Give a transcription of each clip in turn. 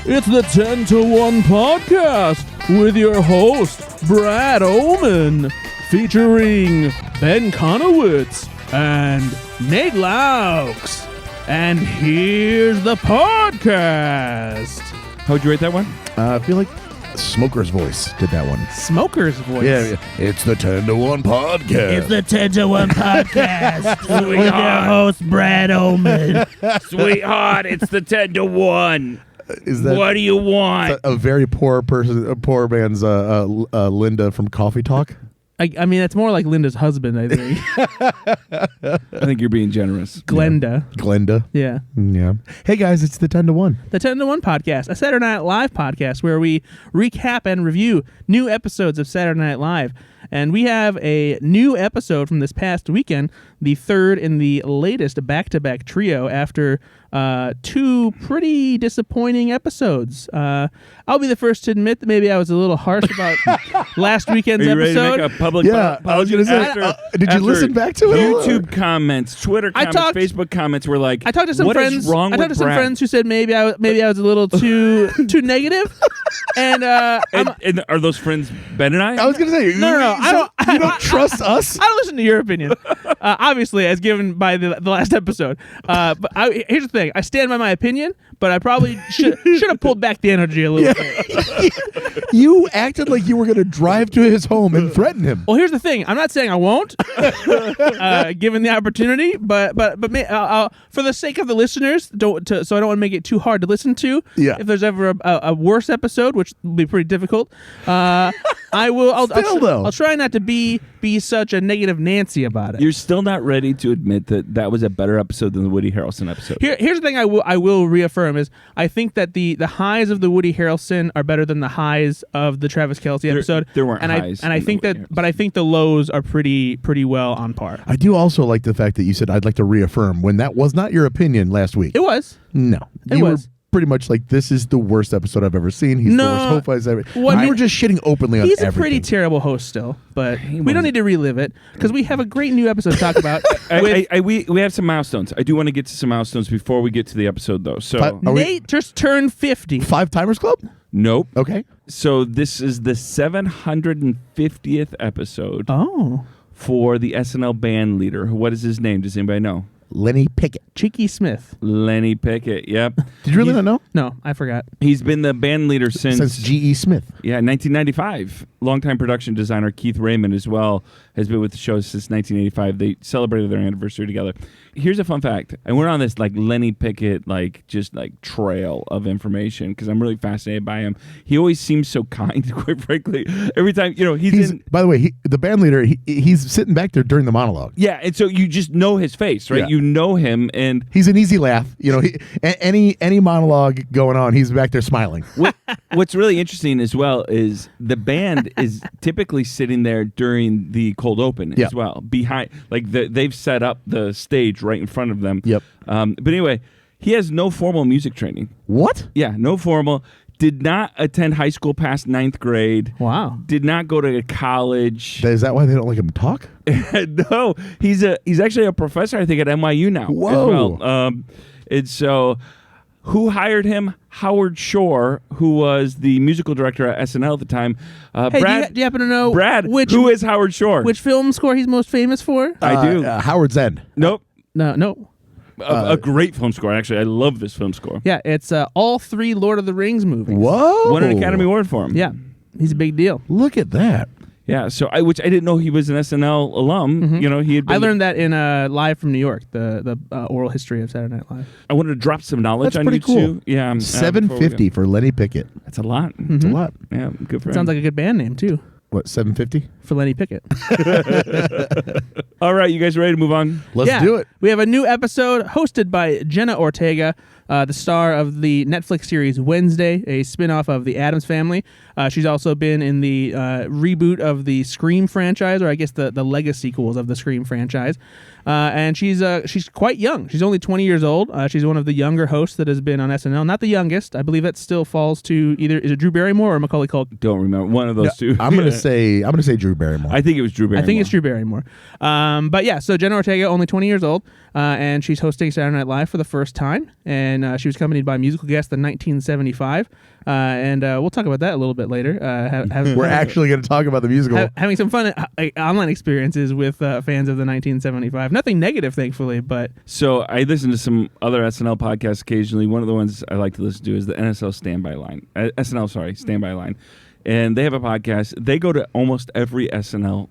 It's the 10 to 1 podcast with your host, Brad Oman, featuring Ben Conowitz and Nate Laux. And here's the podcast. How'd you rate that one? I feel like Smoker's Voice did that one. Smoker's Voice. Yeah. It's the 10 to 1 podcast. It's the 10 to 1 podcast with your host, Brad Oman. Sweetheart, it's the 10 to 1. Is that What do you want? a very poor person, a poor man's Linda from Coffee Talk? I mean, it's more like Linda's husband, I think. I think you're being generous. Glenda. Glenda. Yeah. Yeah. Hey guys, it's the 10 to 1. The 10 to 1 podcast, a Saturday Night Live podcast where we recap and review new episodes of Saturday Night Live. And we have a new episode from this past weekend, the third in the latest back-to-back trio after two pretty disappointing episodes. I'll be the first to admit that maybe I was a little harsh about last weekend's Are you episode. ready to make a public I was going to say, did you listen back to it? YouTube comments, Twitter comments, Facebook comments were like, I talked to some what friends. is wrong I with talked to some Brad? friends who said maybe I was a little too negative. And And are those friends Ben and I? I was going to say, No, you don't trust us? I don't listen to your opinion, obviously, as given by the last episode. But here's the thing: I stand by my opinion, but I probably should have pulled back the energy a little bit. You acted like you were going to drive to his home and threaten him. Well, here's the thing: I'm not saying I won't, given the opportunity, but for the sake of the listeners, so I don't want to make it too hard to listen to. Yeah. If there's ever a worse episode, which will be pretty difficult, I will. I'll try not to be such a negative Nancy about it. You're still not ready to admit that was a better episode than the Woody Harrelson episode. Here's the thing I will reaffirm is I think that the highs of the Woody Harrelson are better than the highs of the Travis Kelce episode. There weren't and highs. I think that, but I think the lows are pretty well on par. I do also like the fact that you said I'd like to reaffirm when that was not your opinion last week. It was. No. It you was. were pretty much like, this is the worst episode I've ever seen. He's the worst host I've ever seen. Well, You were just shitting openly on He's everything. a pretty terrible host still, but we don't need to relive it because we have a great new episode to talk about. We have some milestones. I do want to get to some milestones before we get to the episode, though. So Nate just turned 50. 5 Timers Club? Nope. Okay. So this is the 750th episode for the SNL band leader. What is his name? Does anybody know? Lenny Pickett. Cheeky Smith. Lenny Pickett. Yep. Did you really not know? No, I forgot. He's been the band leader since G.E. Smith. Yeah, 1995. Longtime production designer Keith Raymond as well has been with the show since 1985. They celebrated their anniversary together. Here's a fun fact. I went on this Lenny Pickett trail of information because I'm really fascinated by him. He always seems so kind, quite frankly. Every time, he's in. By the way, the band leader, he's sitting back there during the monologue. Yeah, and so you just know his face, right? Yeah. You know him, and he's an easy laugh. Any monologue going on, he's back there smiling. What's really interesting as well is the band is typically sitting there during the cold open as well, behind they've set up the stage right in front of them. Yep. But anyway, he has no formal music training. What? Yeah, no formal. Did not attend high school past 9th grade. Wow. Did not go to college. Is that why they don't like him to talk? No, he's actually a professor, I think, at NYU now. Whoa. As well. And so, who hired him? Howard Shore, who was the musical director at SNL at the time. Hey, Brad, do you happen to know who is Howard Shore? Which film score he's most famous for? I do. Howard's End. Nope. No. A great film score, actually. I love this film score. Yeah, it's all 3 Lord of the Rings movies. Whoa. Won an Academy Award for him. Yeah, he's a big deal. Look at that. Yeah, so which I didn't know he was an SNL alum. Mm-hmm. He had been, I learned that in Live from New York, the oral history of Saturday Night Live. I wanted to drop some knowledge That's on pretty you cool. too. Yeah, 750 for Lenny Pickett. That's a lot. That's a lot. Yeah, good for him. Sounds like a good band name too. What, 750? For Lenny Pickett. All right, you guys ready to move on? Let's do it. We have a new episode hosted by Jenna Ortega, the star of the Netflix series Wednesday, a spinoff of The Addams Family. She's also been in the reboot of the Scream franchise, or I guess the legacy sequels of the Scream franchise. And she's quite young. She's only 20 years old. She's one of the younger hosts that has been on SNL. Not the youngest. I believe that still falls to either is it Drew Barrymore or Macaulay Culkin. Don't remember one of those two. I'm gonna say Drew Barrymore. I think it was Drew Barrymore. I think it's Drew Barrymore. But yeah, so Jenna Ortega, only 20 years old, and she's hosting Saturday Night Live for the first time. And she was accompanied by a musical guest in 1975. And we'll talk about that a little bit later. We're actually going to talk about the musical. Having some fun online experiences with fans of the 1975. Nothing negative, thankfully, but... So I listen to some other SNL podcasts occasionally. One of the ones I like to listen to is the SNL Standby Line. Standby Line. And they have a podcast. They go to almost every SNL.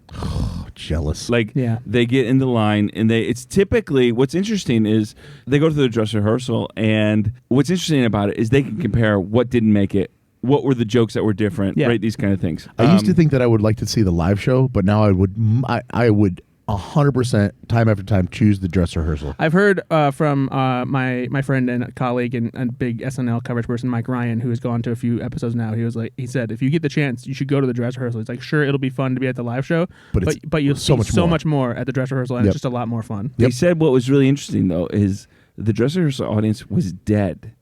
Jealous. They get in the line, and it's typically, what's interesting is they go to the dress rehearsal, and what's interesting about it is they can compare what didn't make it, what were the jokes that were different, right? These kind of things. I used to think that I would like to see the live show, but now I would 100% time after time choose the dress rehearsal. I've heard from my friend and colleague and big SNL coverage person, Mike Ryan, who has gone to a few episodes now. He said, if you get the chance, you should go to the dress rehearsal. He's like, sure, it'll be fun to be at the live show, but you'll see so much more at the dress rehearsal, and it's just a lot more fun. They said what was really interesting, though, is the dress rehearsal audience was dead.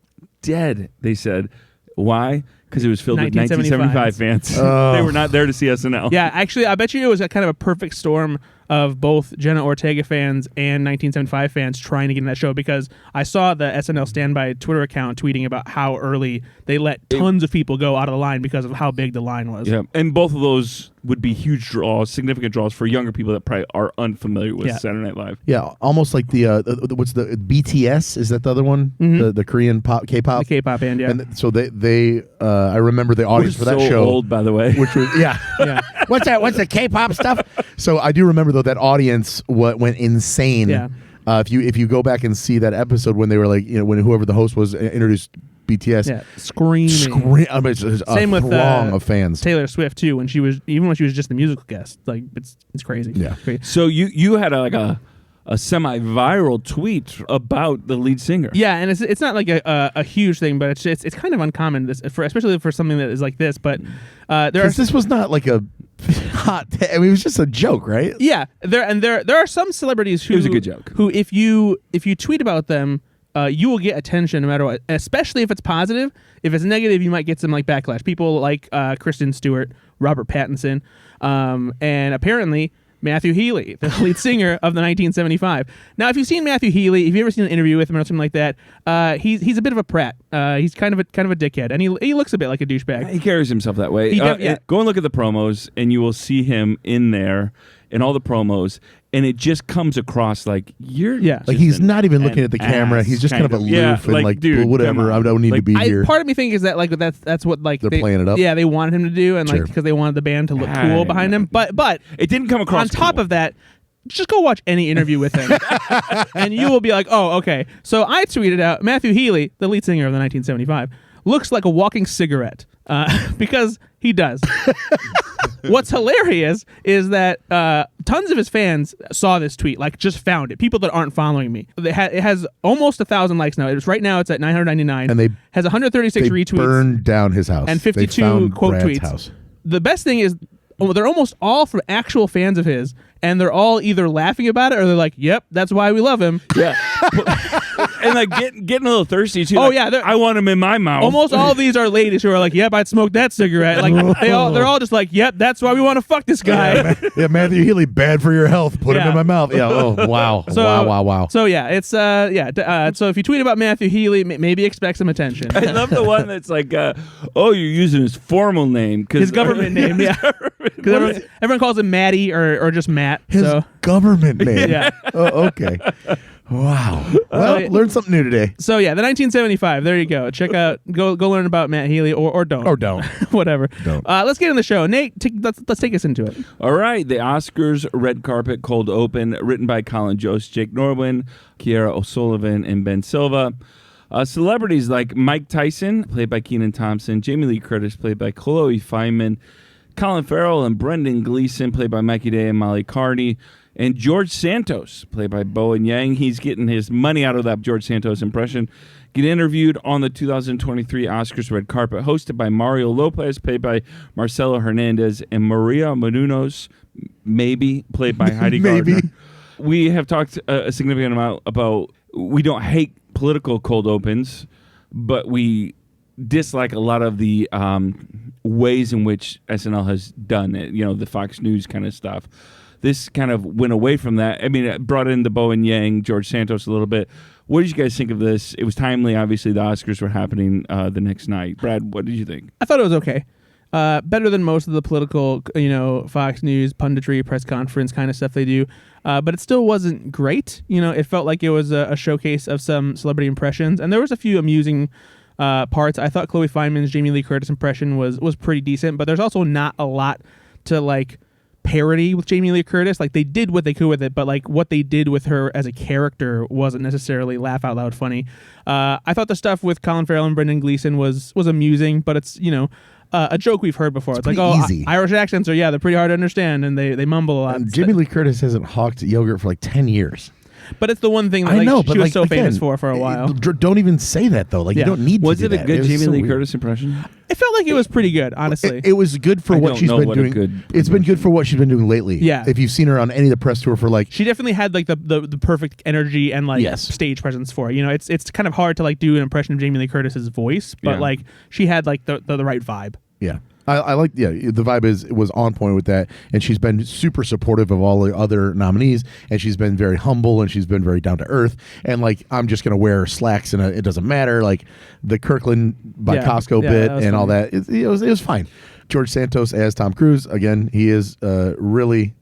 They said, why? Because it was filled with 1975 fans. They were not there to see SNL. Yeah, actually, I bet you it was a kind of a perfect storm of both Jenna Ortega fans and 1975 fans trying to get in that show, because I saw the SNL Standby Twitter account tweeting about how early they let tons of people go out of the line because of how big the line was. Yeah, and both of those would be huge draws, significant draws for younger people that probably are unfamiliar with Saturday Night Live. Yeah, almost like the what's the BTS? Is that the other one? Mm-hmm. The Korean K-pop? The K-pop band, yeah. And so they I remember the audience for that so show. Old, by the way. Which was yeah. What's that? What's the K-pop stuff? So I do remember though that audience went insane. Yeah. If you go back and see that episode when they were like, when whoever the host was introduced BTS, screaming. I mean, it's a Same with throng of fans. Taylor Swift too, when she was just the musical guest. Like it's crazy. Yeah. Crazy. So you had a semi-viral tweet about the lead singer. Yeah, and it's not like a huge thing, but it's kind of uncommon especially for something that is like this. But this was not like a hot. I mean, it was just a joke, right? Yeah, there are some celebrities who it was a good joke. Who if you tweet about them, you will get attention no matter what. Especially if it's positive. If it's negative, you might get some like backlash. People like Kristen Stewart, Robert Pattinson, and apparently Matthew Healy, the lead singer of the 1975. Now, if you've seen Matthew Healy, if you've ever seen an interview with him or something like that, he's a bit of a prat. He's kind of a dickhead, and he looks a bit like a douchebag. He carries himself that way. Go and look at the promos, and you will see him in there in all the promos, and it just comes across like like he's not even looking at the camera. He's just kind of aloof and like dude, whatever. I don't need to be here. Part of me thinks that like that's what like they're playing it up. Yeah, they wanted him to do, and like because they wanted the band to look cool behind him. But it didn't come across. On top of that, just go watch any interview with him, and you will be like, oh, okay. So I tweeted out Matthew Healy, the lead singer of the 1975, looks like a walking cigarette because he does. What's hilarious is that tons of his fans saw this tweet, like just found it. People that aren't following me. It has almost 1,000 likes now. Right now it's at 999. And they has 136 retweets. Burned down his house. And 52 quote Brad's tweets. House. The best thing is they're almost all from actual fans of his, and they're all either laughing about it or they're like, yep, that's why we love him. Yeah. And like getting a little thirsty too. Oh like, yeah, I want him in my mouth. Almost all of these are ladies who are like, "Yep, I'd smoke that cigarette." Like they're all just like, "Yep, that's why we want to fuck this guy." Yeah, Matthew Healy, bad for your health. Put him in my mouth. Yeah. Oh wow. Wow. So yeah, it's so if you tweet about Matthew Healy, maybe expect some attention. I love the one that's like, "Oh, you're using his formal name, his government name." Yeah, because everyone calls him Matty or just Matt. His government name. Yeah. Oh, okay. Wow. Well, learn something new today. So yeah, the 1975. There you go. Check out. Go learn about Matt Healy or don't. Or don't. Whatever. Don't. Let's get in the show. Nate, let's take us into it. All right. The Oscars red carpet cold open, written by Colin Jost, Jake Norwin, Kiera O'Sullivan, and Ben Silva. Celebrities like Mike Tyson, played by Kenan Thompson, Jamie Lee Curtis, played by Chloe Fineman, Colin Farrell and Brendan Gleeson, played by Mikey Day and Molly Kearney, and George Santos, played by Bowen Yang. He's getting his money out of that George Santos impression. Get interviewed on the 2023 Oscars red carpet, hosted by Mario Lopez, played by Marcelo Hernandez, and Maria Menounos, maybe, played by Heidi Gardner. we have talked a significant amount about we don't hate political cold opens, but we dislike a lot of the ways in which SNL has done it. The Fox News kind of stuff. This kind of went away from that. I mean, it brought in the Bowen Yang, George Santos a little bit. What did you guys think of this? It was timely. Obviously, the Oscars were happening the next night. Brad, what did you think? I thought it was okay. Better than most of the political, Fox News, punditry, press conference kind of stuff they do. But it still wasn't great. It felt like it was a showcase of some celebrity impressions. And there was a few amusing parts. I thought Chloe Fineman's Jamie Lee Curtis impression was pretty decent. But there's also not a lot to, parody with Jamie Lee Curtis. They did what they could with it, but what they did with her as a character wasn't necessarily laugh out loud funny. I thought the stuff with Colin Farrell and Brendan Gleeson was amusing, but it's a joke we've heard before. It's easy. Irish accents are they're pretty hard to understand and they mumble a lot. And Jamie Lee Curtis hasn't hawked yogurt for 10 years. But it's the one thing that I know, she but was so again, famous for a while. Don't even say that though. You don't need. Was to do it a that. good It was Jamie so Lee weird. Curtis impression? It felt like it was pretty good, honestly. It was good for I what don't she's know been what a doing. good It's been good for what she's been doing lately. Yeah. If you've seen her on any of the press tour for She definitely had the perfect energy and Yes. stage presence for it. It's kind of hard to do an impression of Jamie Lee Curtis's voice, but Yeah. she had the right vibe. Yeah. I like, the vibe was on point with that, and she's been super supportive of all the other nominees, and she's been very humble, and she's been very down to earth, and I'm just gonna wear slacks, and it doesn't matter, the Kirkland by Costco bit and all that. It was fine. George Santos as Tom Cruise, again, he is really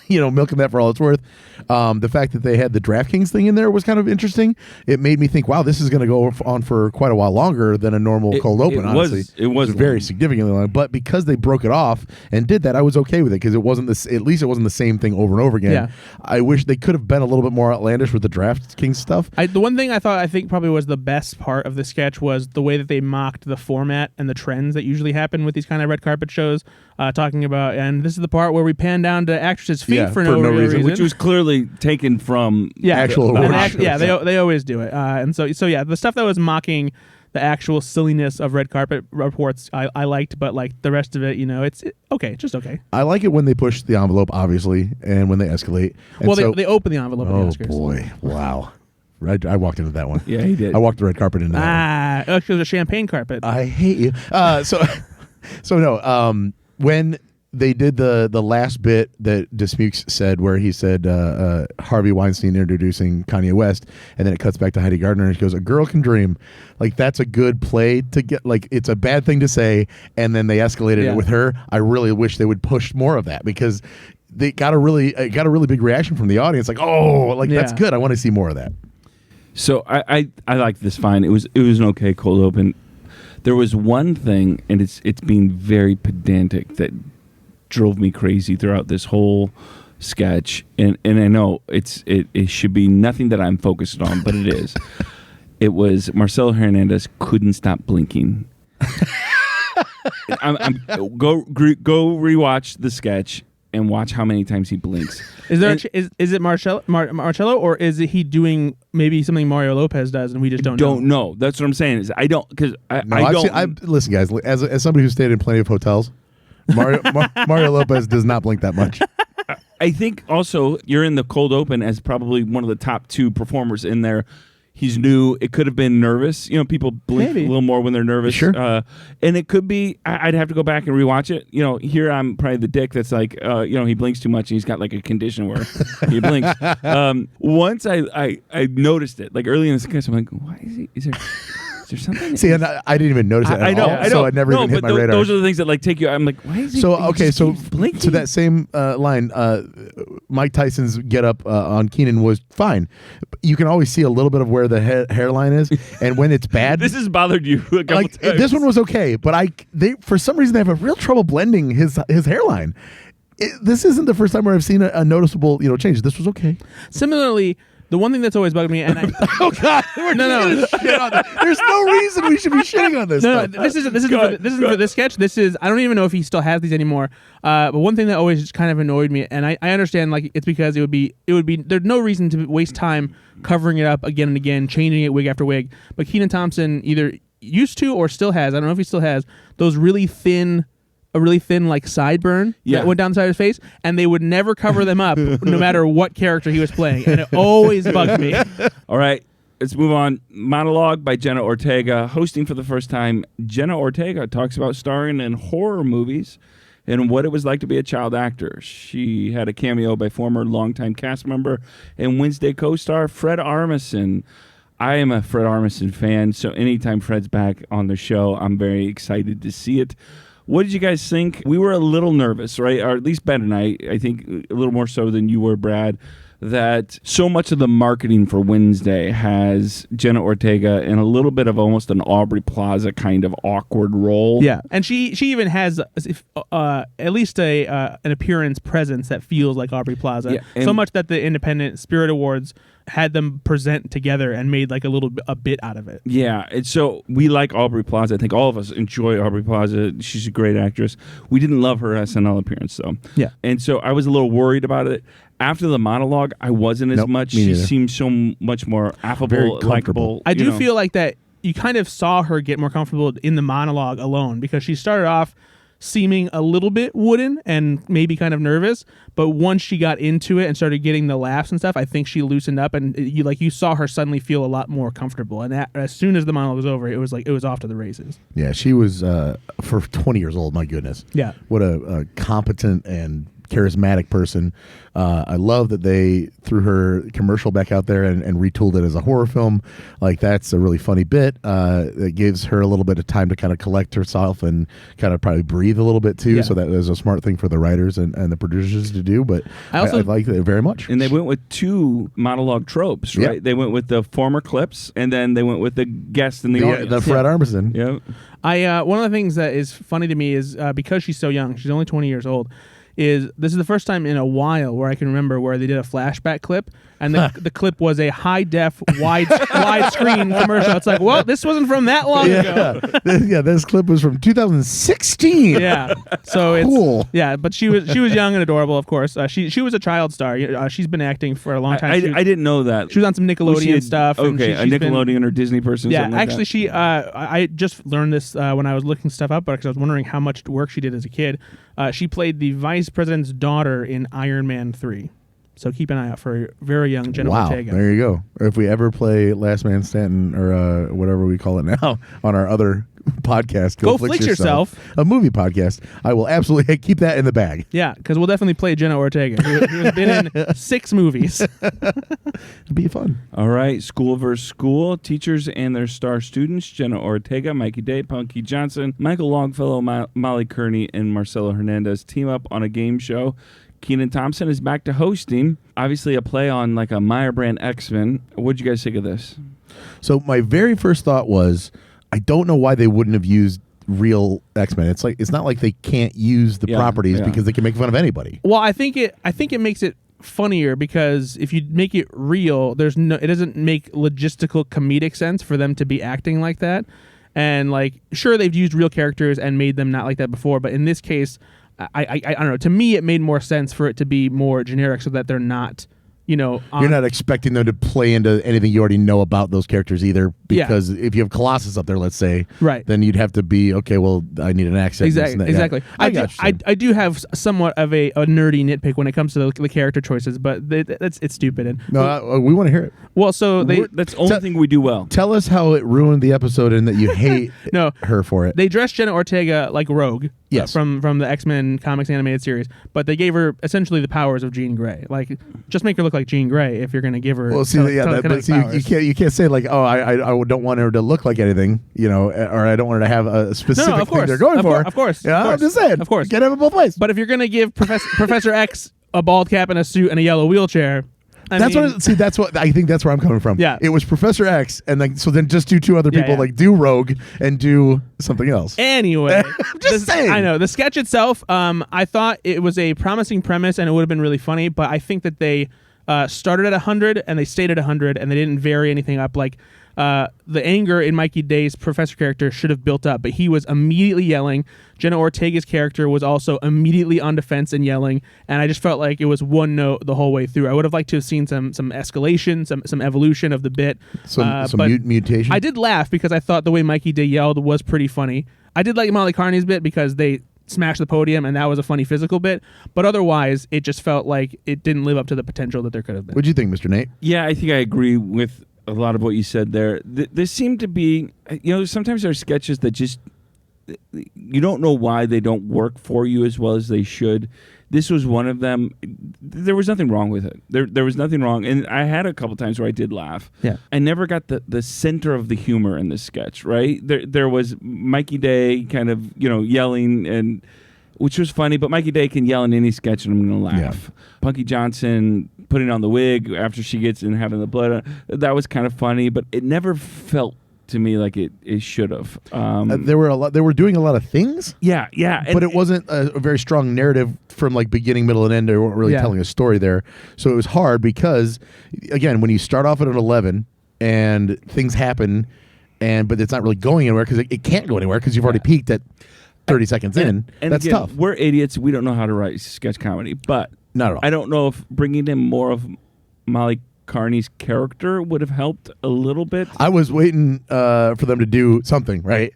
milking that for all it's worth. The fact that they had the DraftKings thing in there was kind of interesting. It made me think, wow, this is going to go on for quite a while longer than a normal cold open, honestly. It was very significantly long. But because they broke it off and did that, I was okay with it because it wasn't at least it wasn't the same thing over and over again. Yeah. I wish they could have been a little bit more outlandish with the DraftKings stuff. The one thing I think probably was the best part of the sketch was the way that they mocked the format and the trends that usually happen with these kind of red carpet shows, talking about, and this is the part where we pan down to actresses' feet for no real reason. Which was clearly taken from actual awards. They always do it. And so the stuff that was mocking the actual silliness of red carpet reports, I liked, but the rest of it, it's okay, just okay. I like it when they push the envelope, obviously, and when they escalate. And they open the envelope at the Oscars. Oh boy, wow. I walked into that one. Yeah, he did. I walked the red carpet into that one. It was a champagne carpet. I hate you. So no. When they did the last bit that Dismukes said, where he said Harvey Weinstein introducing Kanye West, and then it cuts back to Heidi Gardner, and she goes, "A girl can dream." That's a good play to get. It's a bad thing to say, and then they escalated it with her. I really wish they would push more of that because they got a really big reaction from the audience. That's good. I want to see more of that. So I like this fine. It was an okay cold open. There was one thing, and it's being very pedantic, that drove me crazy throughout this whole sketch. And I know it should be nothing that I'm focused on, but it is. It was Marcelo Hernandez couldn't stop blinking. Go rewatch the sketch and watch how many times he blinks. Is there is it Marcello, or is it he doing maybe something Mario Lopez does and we just don't know? That's what I'm saying. Is I don't, because I don't. Listen, guys, as somebody who stayed in plenty of hotels, Mario Lopez does not blink that much. I think also you're in the cold open as probably one of the top two performers in there. He's new. It could have been nervous. People blink a little more when they're nervous. Sure. And it could be, I'd have to go back and rewatch it. Here I'm probably the dick that's he blinks too much and he's got a condition where he blinks. Once I noticed it, early in the sketch, I'm like, why is there something? See, and I didn't even notice it at all. So it never even hit my radar. Those are the things that take you. I'm like, why is he? So he just keeps blinking? To that same line, Mike Tyson's get up on Keenan was fine. You can always see a little bit of where the hairline is, and when it's bad, this has bothered you a couple times. This one was okay, but they for some reason they have a real trouble blending his hairline. This isn't the first time where I've seen a noticeable change. This was okay. Similarly, the one thing that's always bugged me, and oh god, no, shit on that. There's no reason we should be shitting on this. No, this isn't for this sketch. This is, I don't even know if he still has these anymore. But one thing that always just kind of annoyed me, and I understand it's because it would be there's no reason to waste time covering it up again and again, changing it wig after wig. But Kenan Thompson either used to or still has, I don't know if he still has, those really thin a really thin like sideburn that went down the side of his face, and they would never cover them up no matter what character he was playing, and it always bugged me. All right, let's move on. Monologue by Jenna Ortega. Hosting for the first time, Jenna Ortega talks about starring in horror movies and what it was like to be a child actor. She had a cameo by former longtime cast member and Wednesday co-star Fred Armisen. I am a Fred Armisen fan, so anytime Fred's back on the show, I'm very excited to see it. What did you guys think? We were a little nervous, right? Or at least Ben and I think a little more so than you were, Brad, that so much of the marketing for Wednesday has Jenna Ortega in a little bit of almost an Aubrey Plaza kind of awkward role. Yeah, and she even has at least an appearance presence that feels like Aubrey Plaza. Yeah, so much that the Independent Spirit Awards had them present together and made like a bit out of it. Yeah, and so we like Aubrey Plaza. I think all of us enjoy Aubrey Plaza. She's a great actress. We didn't love her SNL appearance, though. Yeah. And so I was a little worried about it. After the monologue, I wasn't as much. She seemed so much more affable, likable. I do feel like that you kind of saw her get more comfortable in the monologue alone, because she started off seeming a little bit wooden and maybe kind of nervous, but once she got into it and started getting the laughs and stuff, I think she loosened up, and you saw her suddenly feel a lot more comfortable. And as soon as the monologue was over, it was off to the races. Yeah, she was for 20 years old. My goodness. Yeah, what a competent and charismatic person. I love that they threw her commercial back out there and retooled it as a horror film. Like, that's a really funny bit. It gives her a little bit of time to kind of collect herself and kind of probably breathe a little bit too. Yeah. So that was a smart thing for the writers and the producers to do. But I like it very much. And they went with two monologue tropes, right? Yep. They went with the former clips, and then they went with the guest in the audience. The Fred Armisen. Yeah. One of the things that is funny to me is because she's so young, she's only 20 years old, this is the first time in a while where I can remember where they did a flashback clip, and the clip was a high-def, widescreen commercial. It's like, well, this wasn't from that long ago. This clip was from 2016. Yeah, so it's cool. Yeah, but she was young and adorable, of course. She was a child star. She's been acting for a long time. I didn't know that. She was on some Nickelodeon stuff. Okay, a Nickelodeon or Disney person. Yeah, like actually, that. I just learned this when I was looking stuff up, because I was wondering how much work she did as a kid. She played the vice president's daughter in Iron Man 3. So keep an eye out for very young Jenna Ortega. There you go. If we ever play Last Man Standing or whatever we call it now on our other podcast, Go Flicks Yourself, a movie podcast, I will absolutely keep that in the bag. Yeah, because we'll definitely play Jenna Ortega, who has been in 6 movies. It'd be fun. All right, School vs. School. Teachers and their star students, Jenna Ortega, Mikey Day, Punky Johnson, Michael Longfellow, Molly Kearney, and Marcelo Hernandez team up on a game show. Kenan Thompson is back to hosting. Obviously a play on like a Meyer brand X-Men. What'd you guys think of this? So my very first thought was, I don't know why they wouldn't have used real X-Men. It's not like they can't use the properties because they can make fun of anybody. Well, I think it makes it funnier, because if you make it real, it doesn't make logistical comedic sense for them to be acting like that. And like, sure, they've used real characters and made them not like that before, but in this case, I don't know. To me, it made more sense for it to be more generic, so that they're not, you're not expecting them to play into anything you already know about those characters either. Because if you have Colossus up there, let's say, right, then you'd have to be okay. Well, I need an accent. Exactly. Yeah. I do have somewhat of a nerdy nitpick when it comes to the character choices, but it's stupid. And we want to hear it. Well, so that's the only thing we do well. Tell us how it ruined the episode and that you hate her for it. They dressed Jenna Ortega like Rogue. Yes. From the X-Men comics animated series, but they gave her essentially the powers of Jean Grey. Like, just make her look like Jean Grey if you're going to give her. Well, you can't say like, oh, I don't want her to look like anything, or I don't want her to have a specific thing they're going for. Of course, I'm just saying. Of course, you can't have it both ways. But if you're going to give Professor X a bald cap and a suit and a yellow wheelchair. That's what I think. That's where I'm coming from. Yeah, it was Professor X, and so then just do 2 other people, like do Rogue and do something else. Anyway, I'm just saying. I know the sketch itself. I thought it was a promising premise, and it would have been really funny. But I think that they started at 100 and they stayed at 100, and they didn't vary anything up. Like, the anger in Mikey Day's professor character should have built up, but he was immediately yelling. Jenna Ortega's character was also immediately on defense and yelling, and I just felt like it was one note the whole way through. I would have liked to have seen some escalation, some evolution of the bit. Some mutation. I did laugh because I thought the way Mikey Day yelled was pretty funny. I did like Molly Kearney's bit because they smash the podium, and that was a funny physical bit. But otherwise, it just felt like it didn't live up to the potential that there could have been. What do you think, Mr. Nate? Yeah, I think I agree with a lot of what you said there. There seemed to be, sometimes there are sketches that just, you don't know why they don't work for you as well as they should. This was one of them. There was nothing wrong with it. There was nothing wrong. And I had a couple times where I did laugh. Yeah. I never got the center of the humor in this sketch, right? There was Mikey Day kind of, yelling, and which was funny, but Mikey Day can yell in any sketch and I'm going to laugh. Yeah. Punky Johnson putting on the wig after she gets in having the blood, that was kind of funny, but it never felt to me like it should have. They were doing a lot of things. Yeah. But it wasn't a very strong narrative from like beginning, middle, and end. They weren't really telling a story there. So it was hard because, again, when you start off at an 11 and things happen, but it's not really going anywhere because it can't go anywhere because you've already peaked at 30 seconds in. And that's again, tough. We're idiots. We don't know how to write sketch comedy, but not at all. I don't know if bringing in more of Molly Kearney's character would have helped a little bit. I was waiting for them to do something, right?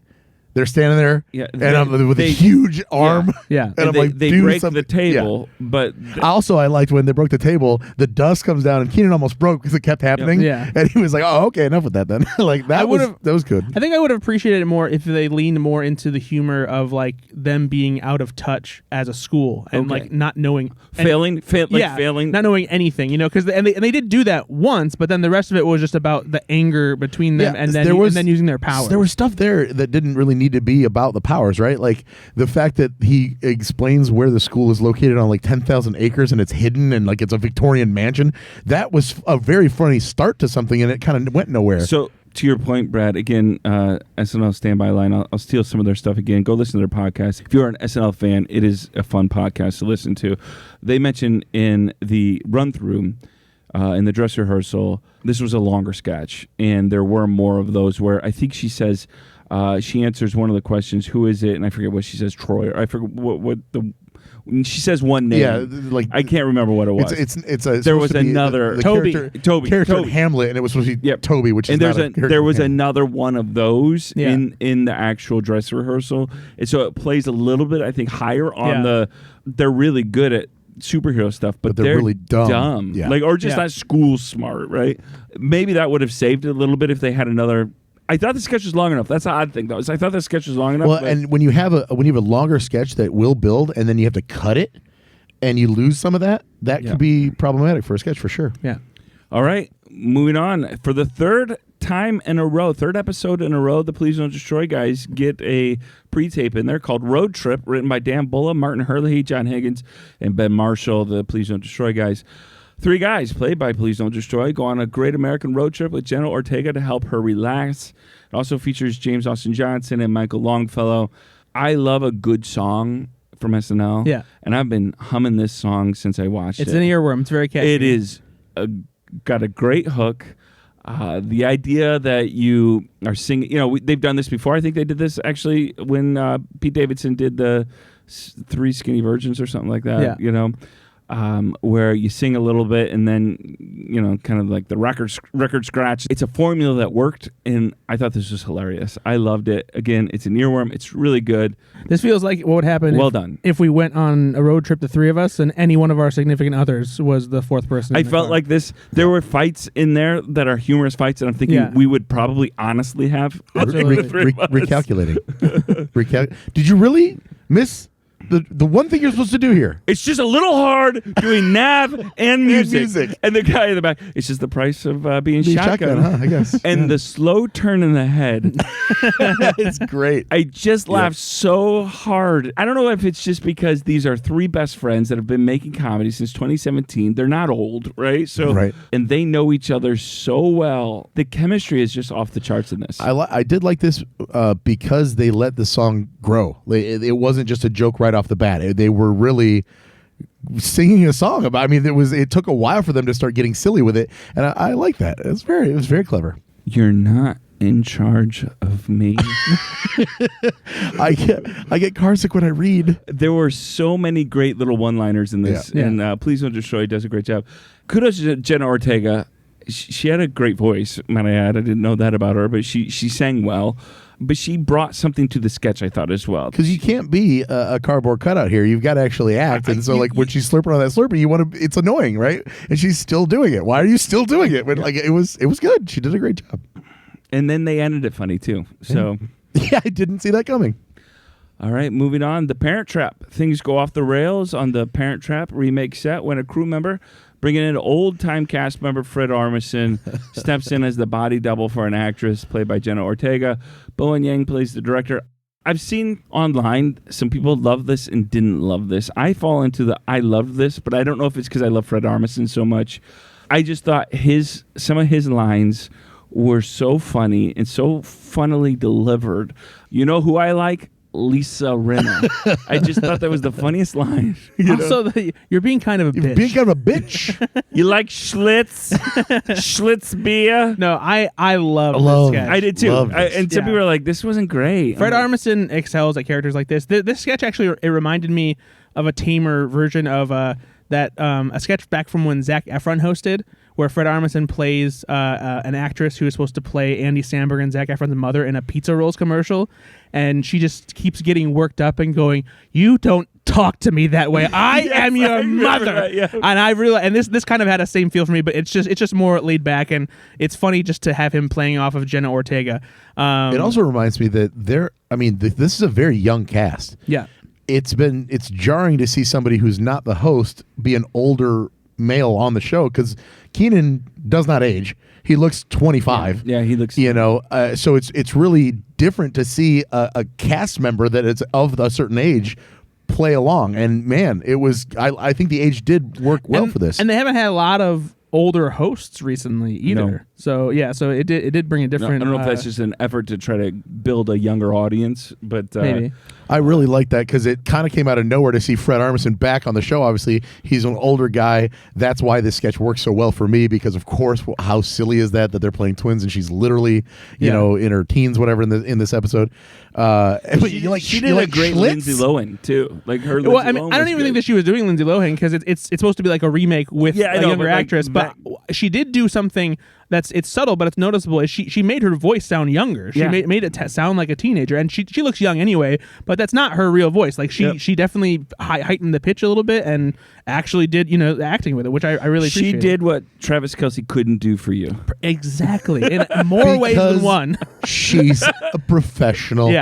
They're standing there, with a huge arm. Yeah. And I'm they, like, they do break something. the table, but Also, I liked when they broke the table, the dust comes down, and Keenan almost broke because it kept happening. Yeah. And he was like, "Oh, okay, enough with that then." Like that was good. I think I would have appreciated it more if they leaned more into the humor of like them being out of touch as a school and like not knowing failing, not knowing anything, because and they did do that once, but then the rest of it was just about the anger between them and then using their power. There was stuff there that didn't really need to be about the powers, right? Like the fact that he explains where the school is located on like 10,000 acres and it's hidden and like it's a Victorian mansion. That was a very funny start to something, and it kind of went nowhere. So to your point, Brad, again, SNL standby line, I'll steal some of their stuff again. Go listen to their podcast. If you're an SNL fan, it is a fun podcast to listen to. They mentioned in the run-through, in the dress rehearsal, this was a longer sketch, and there were more of those where I think she says, she answers one of the questions, who is it? And I forget what she says, Troy. Or I forget what she says one name. Yeah, like I can't remember what it was. There was another Toby. Character Hamlet, and it was supposed to be Toby, which is not there was another one of those in the actual dress rehearsal, and so it plays a little bit, I think, higher on the. They're really good at superhero stuff, but they're really dumb. Yeah. Or just not school smart, right? Maybe that would have saved it a little bit if they had another. I thought the sketch was long enough. That's the odd thing, though. I thought the sketch was long enough. Well, and when you have a longer sketch that will build, and then you have to cut it, and you lose some of that could be problematic for a sketch for sure. Yeah. All right, moving on. For the third episode in a row, the Please Don't Destroy guys get a pre-tape in there called Road Trip, written by Dan Bulla, Martin Herlihy, John Higgins, and Ben Marshall, the Please Don't Destroy guys. 3 guys, played by Please Don't Destroy, go on a great American road trip with Jenna Ortega to help her relax. It also features James Austin Johnson and Michael Longfellow. I love a good song from SNL. Yeah. And I've been humming this song since I watched it. It's an earworm. It's very catchy. It is got a great hook. The idea that you are singing, they've done this before. I think they did this actually when Pete Davidson did the 3 Skinny Virgins or something like that, where you sing a little bit and then, kind of like the record scratch. It's a formula that worked, and I thought this was hilarious. I loved it. Again, it's an earworm. It's really good. This feels like what would happen if we went on a road trip, the 3 of us, and any one of our significant others was the 4th person. I felt like this. There were fights in there that are humorous fights, and I'm thinking we would probably honestly have recalculating. Did you really miss the one thing you're supposed to do here? It's just a little hard doing nav and music. And the guy in the back, it's just the price of being shotgun, huh? I guess. And the slow turn in the head. It's great. I just laughed so hard. I don't know if it's just because these are 3 best friends that have been making comedy since 2017. They're not old, right? And they know each other so well. The chemistry is just off the charts in this. I did like this because they let the song grow. It wasn't just a joke right off the bat. They were really singing a song about. I mean, it took a while for them to start getting silly with it, and I like that. It was very clever. You're not in charge of me. I get carsick when I read. There were so many great little one-liners in this, and Please Don't Destroy does a great job. Kudos to Jenna Ortega. She had a great voice, might I add. I didn't know that about her, but she sang well. But she brought something to the sketch, I thought, as well. Because you can't be a cardboard cutout here. You've got to actually act. And so, when she's slurping on that Slurpee, you want to. It's annoying, right? And she's still doing it. Why are you still doing it? But it was good. She did a great job. And then they ended it funny too. So yeah, I didn't see that coming. All right, moving on. The Parent Trap. Things go off the rails on the Parent Trap remake set when a crew member, bringing in old-time cast member Fred Armisen, steps in as the body double for an actress played by Jenna Ortega. Bowen Yang plays the director. I've seen online some people love this and didn't love this. I fall into the I love this, but I don't know if it's because I love Fred Armisen so much. I just thought some of his lines were so funny and so funnily delivered. You know who I like? Lisa Rinna. I just thought that was the funniest line. Also, you're being kind of a bitch. Being kind of a bitch. You like Schlitz? Schlitz beer? No, I love this sketch. I did too. And some people were like, this wasn't great. Fred Armisen excels at characters like this. This sketch actually, it reminded me of a tamer version of a sketch back from when Zac Efron hosted, where Fred Armisen plays an actress who is supposed to play Andy Samberg and Zac Efron's mother in a pizza rolls commercial, and she just keeps getting worked up and going, "You don't talk to me that way. I am your mother." That, yeah. And I really, and this kind of had a same feel for me, but it's just more laid back, and it's funny just to have him playing off of Jenna Ortega. It also reminds me that this is a very young cast. Yeah. It's jarring to see somebody who's not the host be an older male on the show, because Keenan does not age. He looks 25. Yeah, he looks. So it's really different to see a cast member that is of a certain age play along. And man, it was. I think the age did work well for this. And they haven't had a lot of older hosts recently either. No. So it did bring a different. I don't know if that's just an effort to try to build a younger audience, but maybe. I really like that because it kind of came out of nowhere to see Fred Armisen back on the show. Obviously, he's an older guy. That's why this sketch works so well for me, because of course, how silly is that they're playing twins and she's literally, in her teens, whatever, in this episode. She did a great Lindsay Lohan too. Like her. Well, I don't even think that she was doing Lindsay Lohan, because it's supposed to be like a remake with a younger actress, but she did do something it's subtle, but it's noticeable. Is she made her voice sound younger. She made it sound like a teenager, and she looks young anyway, but that's not her real voice. Like she definitely heightened the pitch a little bit and actually did acting with it, which I really appreciate. She did what Travis Kelce couldn't do for you. Exactly, in more ways than one. She's a professional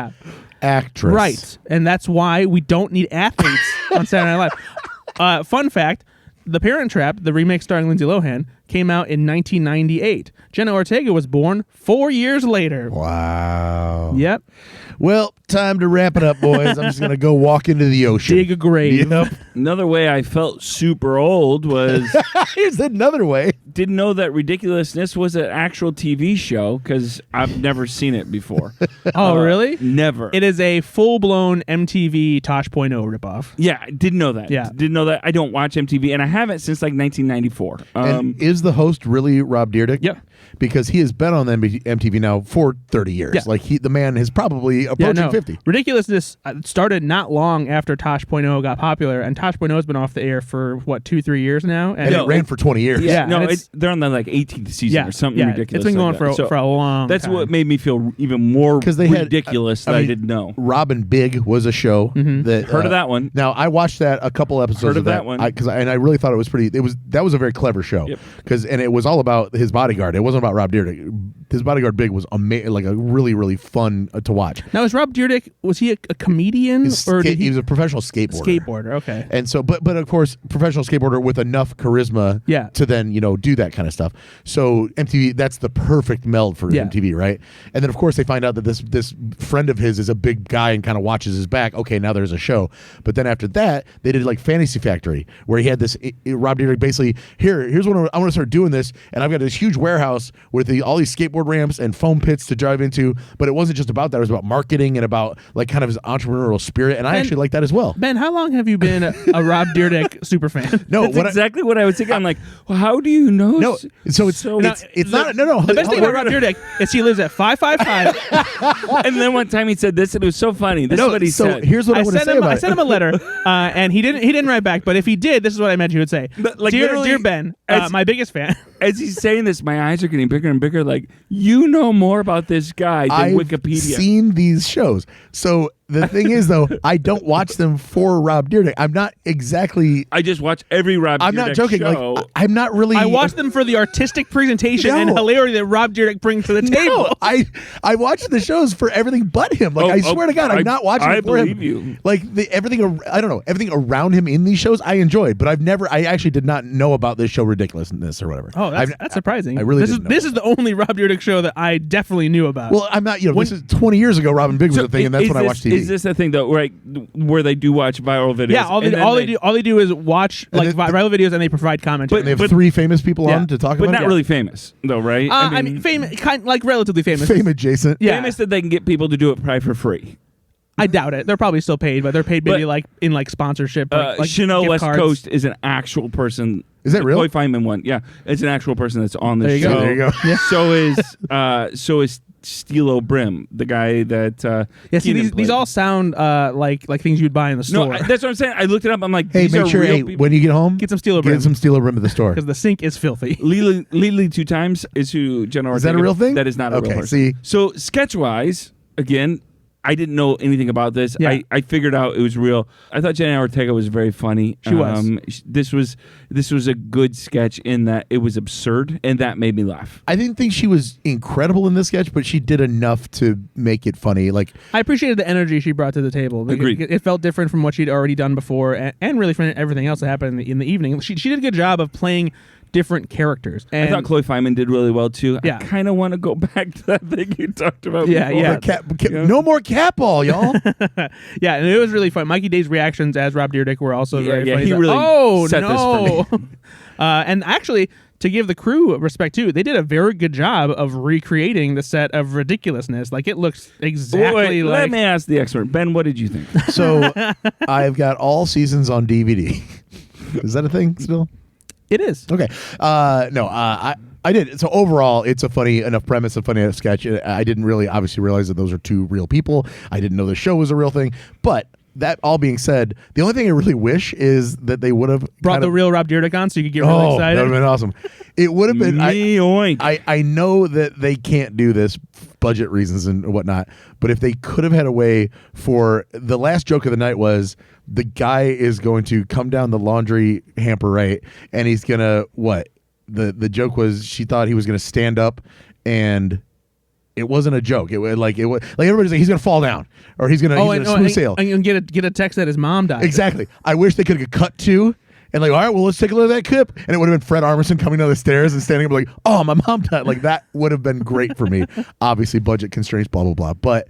actress, right? And that's why we don't need athletes on Saturday Night Live. Fun fact. The Parent Trap, the remake starring Lindsay Lohan, came out in 1998. Jenna Ortega was born 4 years later. Wow. Yep. Well, time to wrap it up, boys. I'm just going to go walk into the ocean. Dig a grave. Yep. Another way I felt super old was... Here's another way. Didn't know that Ridiculousness was an actual TV show, because I've never seen it before. Oh, really? Never. It is a full-blown MTV Tosh.0 ripoff. Yeah, I didn't know that. Yeah. Didn't know that. I don't watch MTV, and I haven't since like 1994. And is the host really Rob Dyrdek? Yeah. Because he has been on MTV now for 30 years. Yeah. Like the man is probably approaching 50. Ridiculousness started not long after Tosh.0 got popular, and Tosh.0 has been off the air for 2-3 years now. And it ran for 20 years. Yeah. No, they're on the like 18th season or something ridiculous. It's been going like for a long That's time. what made me feel even more ridiculous that I didn't know. Robin Big was a show that Heard of that one. Now I watched that a couple episodes Heard of that one. and I really thought it was pretty. That was a very clever show. Yep. And it was all about his bodyguard. It wasn't about Rob Dyrdek. His bodyguard Big was like a really, really fun to watch. Now, is Rob Dyrdek, was he a comedian? He was a professional skateboarder. Okay. And so, but of course, professional skateboarder with enough charisma to then, do that kind of stuff. So MTV, that's the perfect meld for MTV, right? And then, of course, they find out that this friend of his is a big guy and kind of watches his back. Okay, now there's a show. But then after that, they did like Fantasy Factory, where he had this, Rob Dyrdek basically, here's what I'm going to start doing this, and I've got this huge warehouse with all these skateboarders skateboard ramps and foam pits to drive into. But it wasn't just about that. It was about marketing and about like kind of his entrepreneurial spirit. And I actually like that as well. Ben, how long have you been a Rob Dyrdek super fan? No, That's exactly what I was thinking. I'm like, well, how do you know? No, so it's not. No. The best thing about Rob Dyrdek is he lives at 555. And then one time he said this, and it was so funny. This is what he said. Here's what I want to say about I sent him a letter, and he didn't write back. But if he did, this is what I meant he would say. But, like, Dear Ben, my biggest fan. As he's saying this, my eyes are getting bigger and bigger. Like, you know more about this guy than I've Wikipedia. seen these shows. So the thing is, though, I don't watch them for Rob Dyrdek. I'm not exactly. I just watch every Rob I'm Dyrdek not joking. show. Like, I'm not really. I watch them for the artistic presentation No. and hilarity that Rob Dyrdek brings to the table. No, I watch the shows for everything but him. Like I swear to God, I'm not watching I it for him. believe you. Like everything. I don't know, everything around him in these shows I enjoyed, but I actually did not know about this show ridiculousness or whatever. Oh, that's surprising. I really this didn't know. This is the only Rob Dyrdek show that I definitely knew about. Well, I'm not. This is 20 years ago. Robin Big was a thing, and that's when I watched TV. Is this a thing though, right? Where they do watch viral videos? yeah, all they do is watch like viral videos and they provide commentary. And they have three famous people on to talk but about not it. really famous though, right? I mean, like relatively famous. Fame adjacent. Yeah. Famous that they can get people to do it probably for free. I doubt it. They're probably still paid, but they're paid maybe like in like sponsorship. Like Chanel gift West cards. Coast is an actual person. Is that real? Chloe Feynman one. Yeah, it's an actual person that's on the There you show. go. There you go. Yeah. So is Stilo Brim, the guy that. Yeah, see, Keenan these played. all sound like things you'd buy in the store. No, that's what I'm saying. I looked it up. I'm like, Hey, these make are sure real people. when you get home, Get some Stilo get Brim. some Stilo Rim at the store. Because the sink is filthy. Lily 2 times is who Jenna Ortega. Is that a real thing? That is not a real Okay, person. see. So sketch wise, again, I didn't know anything about this. Yeah. I figured out it was real. I thought Jenna Ortega was very funny. She was. This was a good sketch in that it was absurd, and that made me laugh. I didn't think she was incredible in this sketch, but she did enough to make it funny. Like I appreciated the energy she brought to the table. Agreed. It felt different from what she'd already done before, and really from everything else that happened in the evening. She did a good job of playing different characters. And I thought Chloe Feynman did really well too. Yeah. I kind of want to go back to that thing you talked about. Yeah, before. yeah. No more cat ball, y'all. yeah, and it was really fun. Mikey Day's reactions as Rob Dyrdek were also very funny. he He's really oh set no! this for me. And actually, to give the crew respect too, they did a very good job of recreating the set of ridiculousness. Like it looks exactly Wait, like. let me ask the expert, Ben. What did you think? So I've got all seasons on DVD. Is that a thing still? It is. Okay. I did. So overall, it's a funny enough premise, a funny enough sketch. I didn't really obviously realize that those are two real people. I didn't know the show was a real thing. But that all being said, the only thing I really wish is that they would have Brought the real Rob Dyrdek on so you could get really that excited. would have been awesome. It would have been. Yoink. I know that they can't do this budget reasons and whatnot, but if they could have had a way for the last joke of the night was the guy is going to come down the laundry hamper, right? And he's gonna what? The joke was she thought he was gonna stand up, and it wasn't a joke. It was like everybody's like he's gonna fall down or he's gonna smooth sail. And get a text that his mom died. Exactly. I wish they could have cut to. And like, all right, well, let's take a look at that clip. And it would have been Fred Armisen coming down the stairs and standing up like, oh, my mom died. Like, that would have been great for me. Obviously, budget constraints, blah, blah, blah. But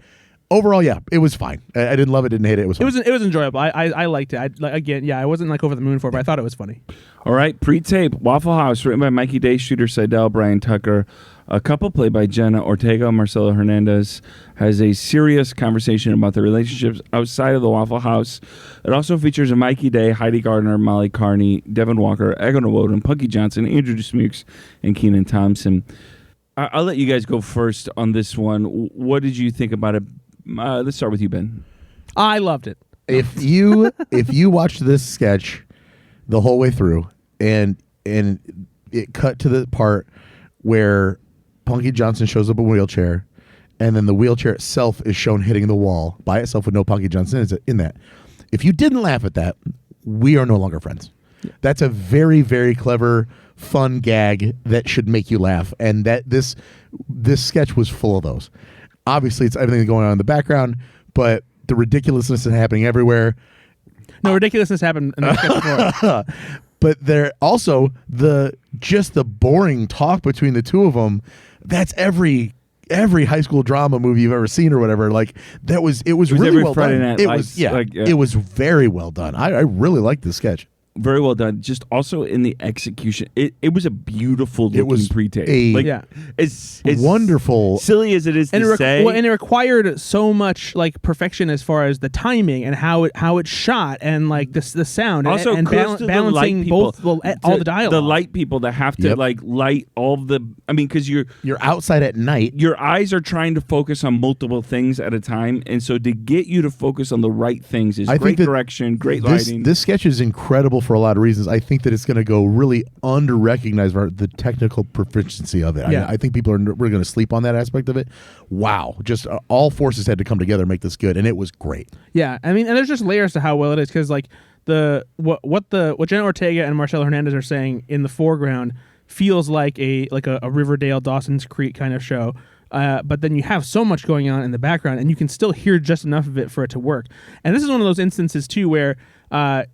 overall, yeah, it was fine. I didn't love it, didn't hate it. It was fine. It was enjoyable. I liked it. I wasn't like over the moon for it, but I thought it was funny. All right, pre-tape, Waffle House, written by Mikey Day, Shooter Seidel, Brian Tucker. A couple played by Jenna Ortega, Marcelo Hernandez, has a serious conversation about their relationships outside of the Waffle House. It also features a Mikey Day, Heidi Gardner, Molly Kearney, Devin Walker, Egon Woden, Punky Johnson, Andrew Dismukes, and Keenan Thompson. I'll let you guys go first on this one. What did you think about it? Let's start with you, Ben. I loved it. If you watched this sketch the whole way through and it cut to the part where Punky Johnson shows up in a wheelchair and then the wheelchair itself is shown hitting the wall by itself with no Punky Johnson in that. If you didn't laugh at that, we are no longer friends. Yeah. That's a very, very clever, fun gag that should make you laugh. And that this sketch was full of those. Obviously, it's everything going on in the background, but the ridiculousness is happening everywhere. No, ridiculousness happened in the sketch before. But there also the boring talk between the two of them. That's every high school drama movie you've ever seen or whatever. Like it was really every well Friday done. Night It Lights, was it was very well done. I really liked this sketch. very well done. Just also in the execution, it was a beautiful looking pre-tape. It's wonderful, silly as it is and to say. And it required so much like perfection as far as the timing and how it's shot and like the sound. Also, and balancing both all the dialogue. The light people that have to like light all the. I mean, because you're outside at night. Your eyes are trying to focus on multiple things at a time, and so to get you to focus on the right things is great direction, great lighting. This sketch is incredible for a lot of reasons. I think that it's going to go really under-recognized for the technical proficiency of it. Yeah. I think we're going to sleep on that aspect of it. Wow. Just all forces had to come together and make this good, and it was great. Yeah. I mean, and there's just layers to how well it is, because like what Jenna Ortega and Marcelo Hernandez are saying in the foreground feels like a Riverdale, Dawson's Creek kind of show. But then you have so much going on in the background, and you can still hear just enough of it for it to work. And this is one of those instances too where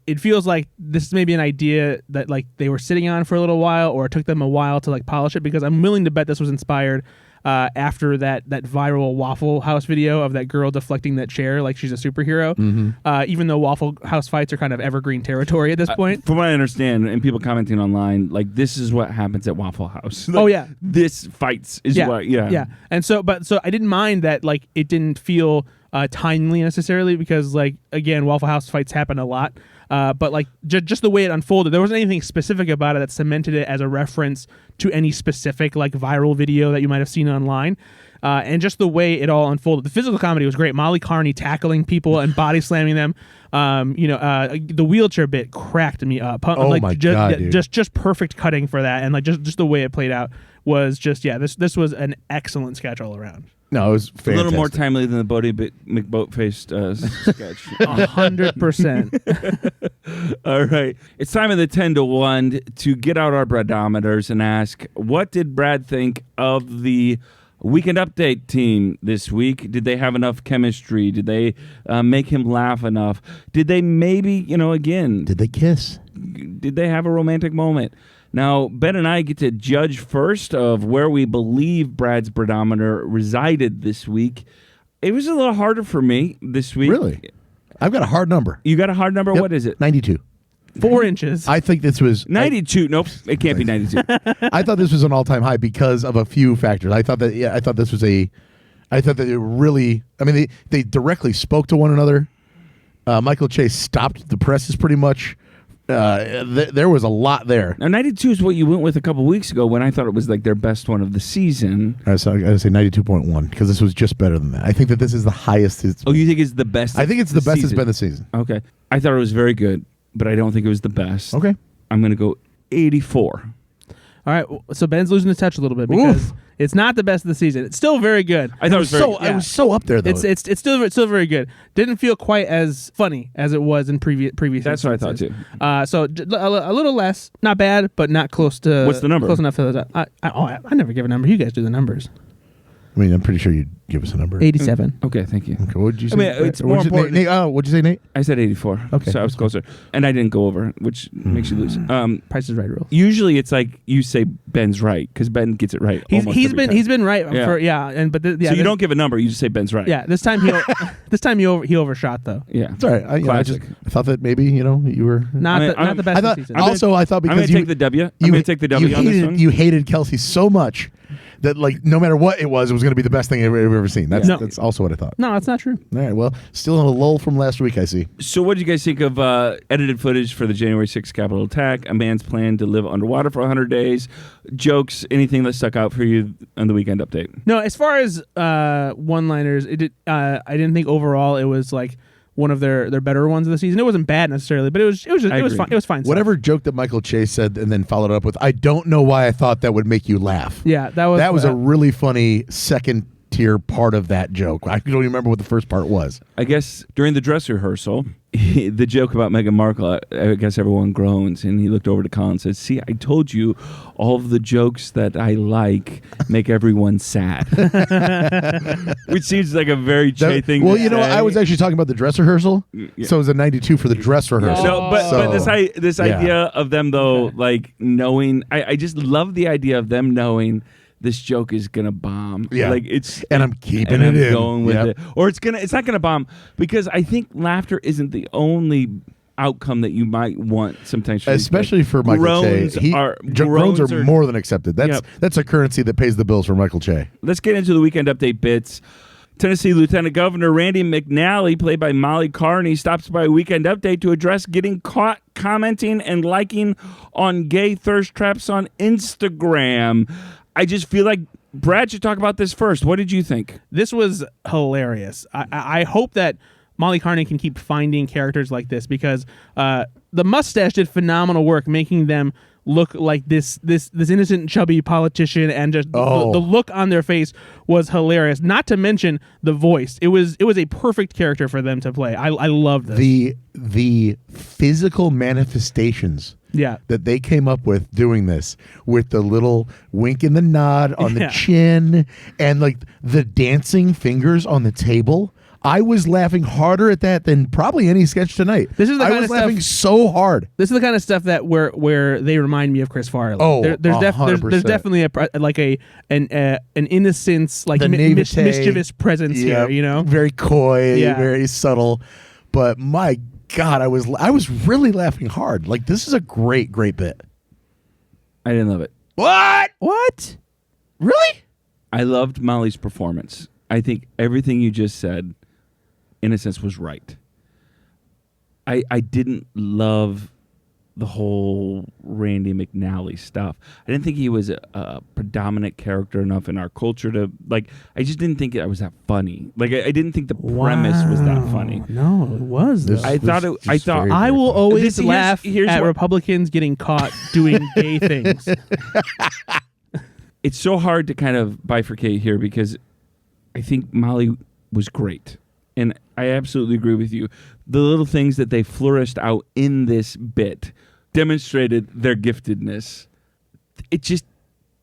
it feels like this is maybe an idea that like they were sitting on for a little while, or it took them a while to like polish it, because I'm willing to bet this was inspired after that viral Waffle House video of that girl deflecting that chair like she's a superhero. Even though Waffle House fights are kind of evergreen territory at this point. From what I understand, and people commenting online, like this is what happens at Waffle House. Like, this fights is what. Yeah. And so I didn't mind that like it didn't feel timely necessarily, because like again, Waffle House fights happen a lot. But like just the way it unfolded, there wasn't anything specific about it that cemented it as a reference to any specific like viral video that you might have seen online. And just the way it all unfolded. The physical comedy was great. Molly Kearney tackling people and body slamming them. The wheelchair bit cracked me up. My God, dude. Just perfect cutting for that, and like just the way it played out was just this was an excellent sketch all around. No, it was fantastic. A little more timely than the Bodie McBoat-faced sketch. 100%. All right. It's time of the 10 to 1 to get out our Bradometers and ask, what did Brad think of the Weekend Update team this week? Did they have enough chemistry? Did they make him laugh enough? Did they maybe, again... Did they kiss? Did they have a romantic moment? Now, Ben and I get to judge first of where we believe Brad's Bradometer resided this week. It was a little harder for me this week. Really? I've got a hard number. You got a hard number? Yep. What is it? 92. 4 inches. I think this was... 92. Nope, it can't be 92. I thought this was an all-time high because of a few factors. I thought that this was I thought that it really... I mean, they directly spoke to one another. Michael Chase stopped the presses pretty much. There was a lot there. Now, 92 is what you went with a couple weeks ago when I thought it was like their best one of the season. I gotta say 92.1 because this was just better than that. I think that this is the highest. You think it's the best? I think it's the best it's been this season. Okay. I thought it was very good, but I don't think it was the best. Okay. I'm going to go 84. All right, so Ben's losing his touch a little bit because it's not the best of the season. It's still very good. I thought it was very I was so up there though. It's still very good. Didn't feel quite as funny as it was in previous. That's instances. what I thought too. So a little less, not bad, but not close to. What's the number? Close enough to the. I never give a number. You guys do the numbers. I mean, I'm pretty sure you'd give us a number. 87. Okay, thank you. Okay, what did you say? It's more important. Nate, what'd you say, Nate? I said 84. Okay, so I was closer, and I didn't go over, which makes you lose. Price is Right rule. Usually, it's like you say Ben's right because Ben gets it right. He's been right Yeah. for So you don't give a number; you just say Ben's right. Yeah, this time he overshot though. Yeah, it's all right. I thought that maybe you were not the best. I thought because I'm going to take the W. I'm going to take the W on this one. You hated Kelce so much that like no matter what it was going to be the best thing I've ever seen. That's also what I thought. No, that's not true. All right, well, still in a lull from last week, I see. So what did you guys think of edited footage for the January 6th Capitol attack, a man's plan to live underwater for 100 days, jokes, anything that stuck out for you on the Weekend Update? No, as far as one-liners, I didn't think overall it was like one of their better ones of the season. It wasn't bad necessarily, but it was fine. It was fine. Whatever joke that Michael Chase said and then followed up with, I don't know why I thought that would make you laugh. Yeah, that was a really funny second tier part of that joke. I don't even remember what the first part was. I guess during the dress rehearsal, the joke about Meghan Markle, I guess everyone groans, and he looked over to Colin and said, "See, I told you all of the jokes that I like make everyone sad." Which seems like a very Che thing Well, to say. I was actually talking about the dress rehearsal, so it was a 92 for the dress rehearsal. No, but this idea of them, though, like knowing, I just love the idea of them knowing this joke is gonna bomb. Yeah, like I'm keeping it in. Going with it, or it's not gonna bomb because I think laughter isn't the only outcome that you might want sometimes. For Especially for Michael Che. Groans are more than accepted. That's a currency that pays the bills for Michael Che. Let's get into the weekend update bits. Tennessee Lieutenant Governor Randy McNally, played by Molly Kearney, stops by Weekend Update to address getting caught commenting and liking on gay thirst traps on Instagram. I just feel like Brad should talk about this first. What did you think? This was hilarious. I hope that Molly Kearney can keep finding characters like this, because the mustache did phenomenal work making them look like this innocent, chubby politician, and just the look on their face was hilarious. Not to mention the voice; it was a perfect character for them to play. I loved this. The physical manifestations that they came up with doing this, with the little wink and the nod on the chin, and like the dancing fingers on the table. I was laughing harder at that than probably any sketch tonight. This is the I kind was of laughing stuff, so hard. This is the kind of stuff that where they remind me of Chris Farley. Oh, there's 100%. definitely an innocence, like mischievous presence here. You know, very coy, very subtle. But my God, I was really laughing hard. Like, this is a great bit. I didn't love it. What? Really? I loved Molly's performance. I think everything you just said, in a sense, was right. I didn't love the whole Randy McNally stuff. I didn't think he was a predominant character enough in our culture to, like, I just didn't think it was that funny. Like, I didn't think the premise was that funny. No, it was. I thought I will always laugh at Republicans getting caught doing gay things. It's so hard to kind of bifurcate here, because I think Molly was great. And I absolutely agree with you. The little things that they flourished out in this bit demonstrated their giftedness. It just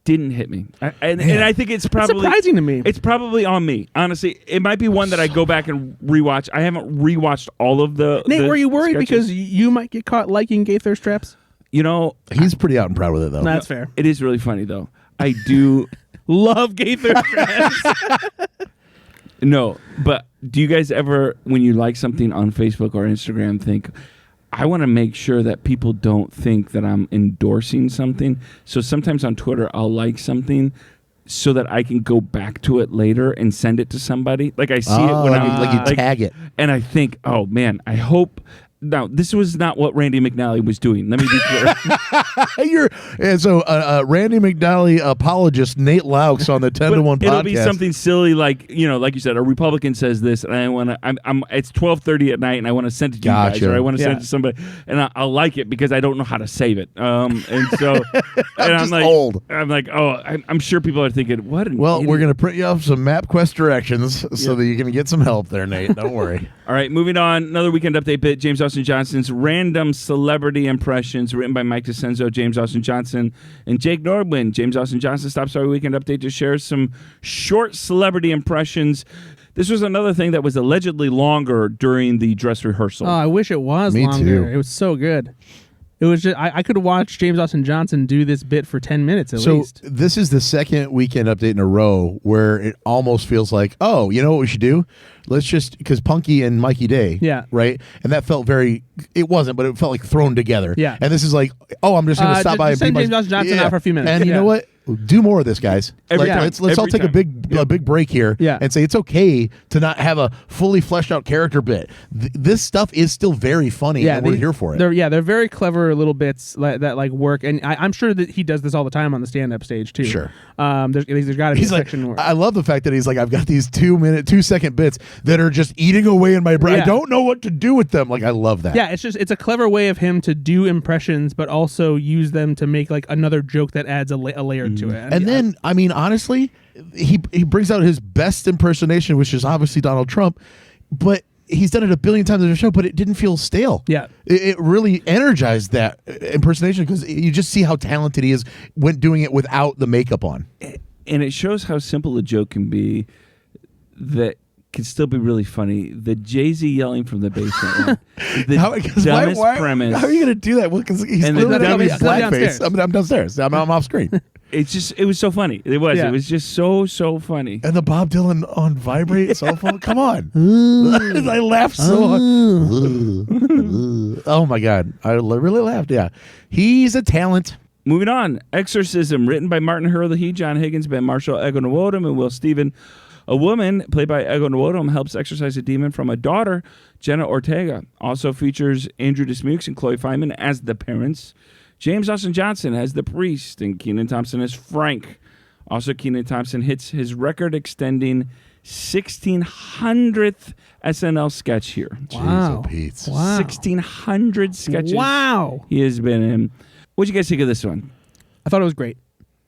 didn't hit me. And I think it's probably surprising to me. It's probably on me. Honestly, it might be one that I go back and rewatch. I haven't rewatched all of the Nate, were you worried sketches. because you might get caught liking gay thirst traps? You know, he's pretty out and proud with it, though. That's fair. It is really funny, though. I do love gay thirst traps. No, but do you guys ever, when you like something on Facebook or Instagram, think, I want to make sure that people don't think that I'm endorsing something? So sometimes on Twitter, I'll like something so that I can go back to it later and send it to somebody. Like, I see it when you tag it. And I think, oh, man, I hope... Now, this was not what Randy McNally was doing. Let me be clear. Randy McNally apologist Nate Laux on the 10 to 1 podcast. It'll be something silly like, like you said, a Republican says this, and I want to. It's 12:30 at night, and I want to send it to you guys, or I want to send it to somebody, and I'll like it because I don't know how to save it. And so, I'm like, old. I'm like, I'm sure people are thinking, what? We're gonna print you off some MapQuest directions so that you can get some help there, Nate. Don't worry. All right, moving on. Another Weekend Update bit. James Austin Johnson's Random Celebrity Impressions, written by Mike DeCenzo, James Austin Johnson, and Jake Nordwin. James Austin Johnson stops by Weekend Update to share some short celebrity impressions. This was another thing that was allegedly longer during the dress rehearsal. Oh, I wish it was longer. Too. It was so good. It was just I could watch James Austin Johnson do this bit for 10 minutes at least. So this is the second Weekend Update in a row where it almost feels like, oh, you know what we should do? Let's just, because Punky and Mikey Day, right? And that felt it wasn't, but it felt like thrown together. Yeah. And this is like, oh, I'm just going to stop by and send James Austin Johnson out for a few minutes. And you know what? Do more of this, guys. Let's all take a big break here and say it's okay to not have a fully fleshed out character bit. This stuff is still very funny, and we're here for it. They're very clever little bits that work, and I'm sure that he does this all the time on the stand-up stage too. Sure. There's got to be a section where I love the fact that he's like, I've got these 2-second bits that are just eating away in my brain. I don't know what to do with them. Like, I love that. Yeah, it's a clever way of him to do impressions, but also use them to make like another joke that adds a layer to it. And then, I mean, honestly, he brings out his best impersonation, which is obviously Donald Trump, but he's done it a billion times in the show, but it didn't feel stale. Yeah. It really energized that impersonation because you just see how talented he is when doing it without the makeup on. And it shows how simple a joke can be that can still be really funny. The Jay-Z yelling from the basement one. The dumbest premise. How are you going to do that? Well, because he's literally blackface. I'm downstairs. I'm off screen. It was so funny. It was. Yeah. It was just so funny. And the Bob Dylan on vibrate cell phone. Come on. I laughed so hard. Oh my God. I really laughed. Yeah. He's a talent. Moving on. Exorcism, written by Martin Herlihy, John Higgins, Ben Marshall, Ego Nwodim, and Will Steven. A woman, played by Ego Nwodim, helps exorcise a demon from a daughter, Jenna Ortega. Also features Andrew Dismukes and Chloe Fineman as the parents. James Austin Johnson as the priest, and Kenan Thompson as Frank. Also, Kenan Thompson hits his record-extending 1,600th SNL sketch here. Wow. Jeez, oh, Pete. Wow. 1,600 sketches Wow. he has been in. What'd you guys think of this one? I thought it was great.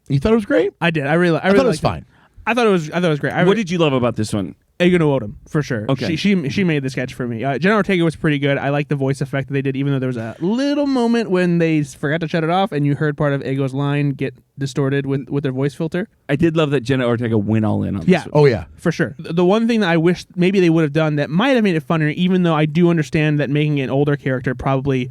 You thought it was great? I did. I really I thought it was liked fine. I thought it was great. What did you love about this one? Ego Nwodim, for sure. Okay. She made the sketch for me. Jenna Ortega was pretty good. I liked the voice effect that they did, even though there was a little moment when they forgot to shut it off and you heard part of Ego's line get distorted with their voice filter. I did love that Jenna Ortega went all in on this one. Oh, yeah. For sure. The one thing that I wish maybe they would have done that might have made it funnier, even though I do understand that making an older character probably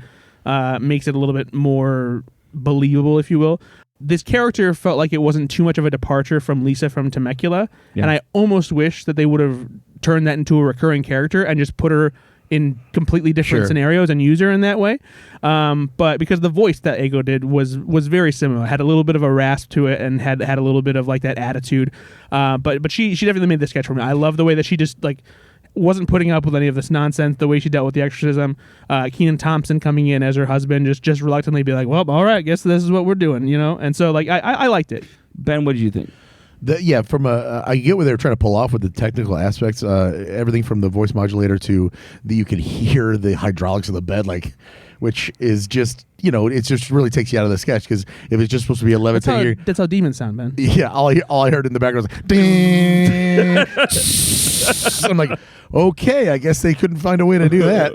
makes it a little bit more believable, if you will. This character felt like it wasn't too much of a departure from Lisa from Temecula, and I almost wish that they would have turned that into a recurring character and just put her in completely different scenarios and use her in that way. But because the voice that Ego did was very similar, had a little bit of a rasp to it and had a little bit of like that attitude. But she definitely made the sketch for me. I love the way that she just like wasn't putting up with any of this nonsense, the way she dealt with the exorcism. Kenan Thompson coming in as her husband, just reluctantly be like, well, all right, I guess this is what we're doing, you know? And so like I liked it. Ben, what did you think? From I get what they were trying to pull off with the technical aspects, everything from the voice modulator to you could hear the hydraulics of the bed, like, which is just, it just really takes you out of the sketch, because if it's just supposed to be a levitating, That's how demons sound, man. yeah, all I heard in the background was like, ding. I'm like, okay, I guess they couldn't find a way to do that.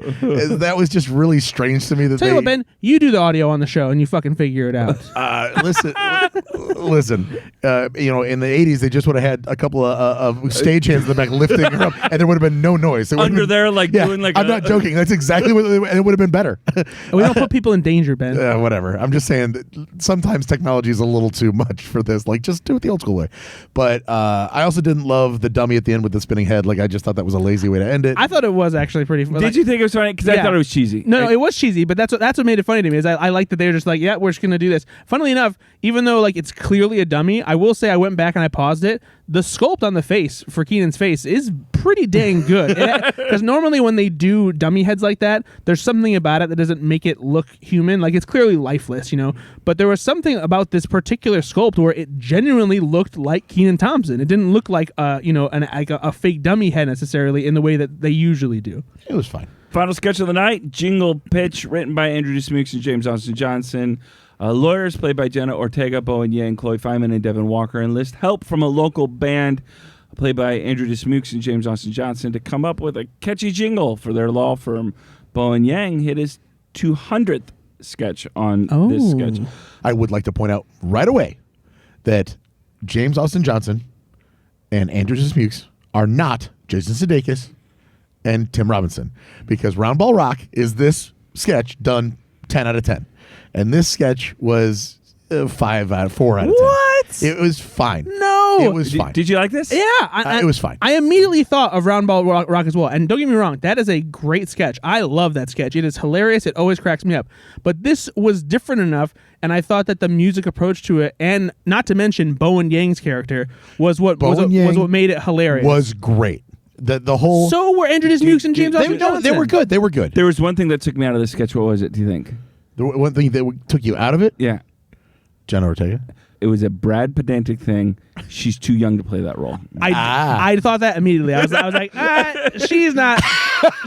That was just really strange to me. That Tell you what, Ben, you do the audio on the show and you fucking figure it out. Listen. In the 80s, they just would have had a couple of stagehands in the back lifting her up, and there would have been no noise. Under there, like doing like I'm not joking. That's exactly what, and it would have been better. We don't put people in danger, Ben. Whatever. I'm just saying that sometimes technology is a little too much for this. Like, just do it the old school way. But I also didn't love the dummy at the end with the spinning head. Like, I just thought that was a lazy way to end it. I thought it was actually pretty funny. Did you think it was funny? Because I thought it was cheesy. No, it was cheesy, but that's what made it funny to me. Is I like that they were just like, yeah, we're just gonna do this. Funnily enough, even though like it's clearly a dummy, I will say I went back and I paused it. The sculpt on the face for Keenan's face is pretty dang good. Because normally when they do dummy heads like that, there's something about it that doesn't make it look human. Like it's clearly lifeless, But there was something about this particular sculpt where it genuinely looked like Kenan Thompson. It didn't look like a fake dummy head necessarily in the way that they usually do. It was fine. Final sketch of the night, Jingle Pitch, written by Andrew Dismukes and James Austin Johnson. Lawyers, played by Jenna Ortega, Bowen Yang, Chloe Fineman, and Devin Walker, enlist help from a local band, played by Andrew Dismukes and James Austin Johnson, to come up with a catchy jingle for their law firm. Bowen Yang hit his 200th sketch on this sketch. I would like to point out right away that James Austin Johnson and Andrew Dismukes are not Jason Sudeikis and Tim Robinson, because Round Ball Rock is this sketch done 10 out of 10. And this sketch was 4 out of 10. What? It was fine. No. It was fine. Did you like this? Yeah. It was fine. I immediately thought of Round Ball Rock as well. And don't get me wrong, that is a great sketch. I love that sketch. It is hilarious. It always cracks me up. But this was different enough, and I thought that the music approach to it, and not to mention Bowen Yang's character, was what made it hilarious. Was great. The whole. So were Andrew Dismukes and James Austin Johnson. They were good. They were good. There was one thing that took me out of the sketch. What was it, do you think? The one thing that took you out of it? Yeah. Jenna Ortega. It was a Brad pedantic thing. She's too young to play that role. I thought that immediately. I was like, she's not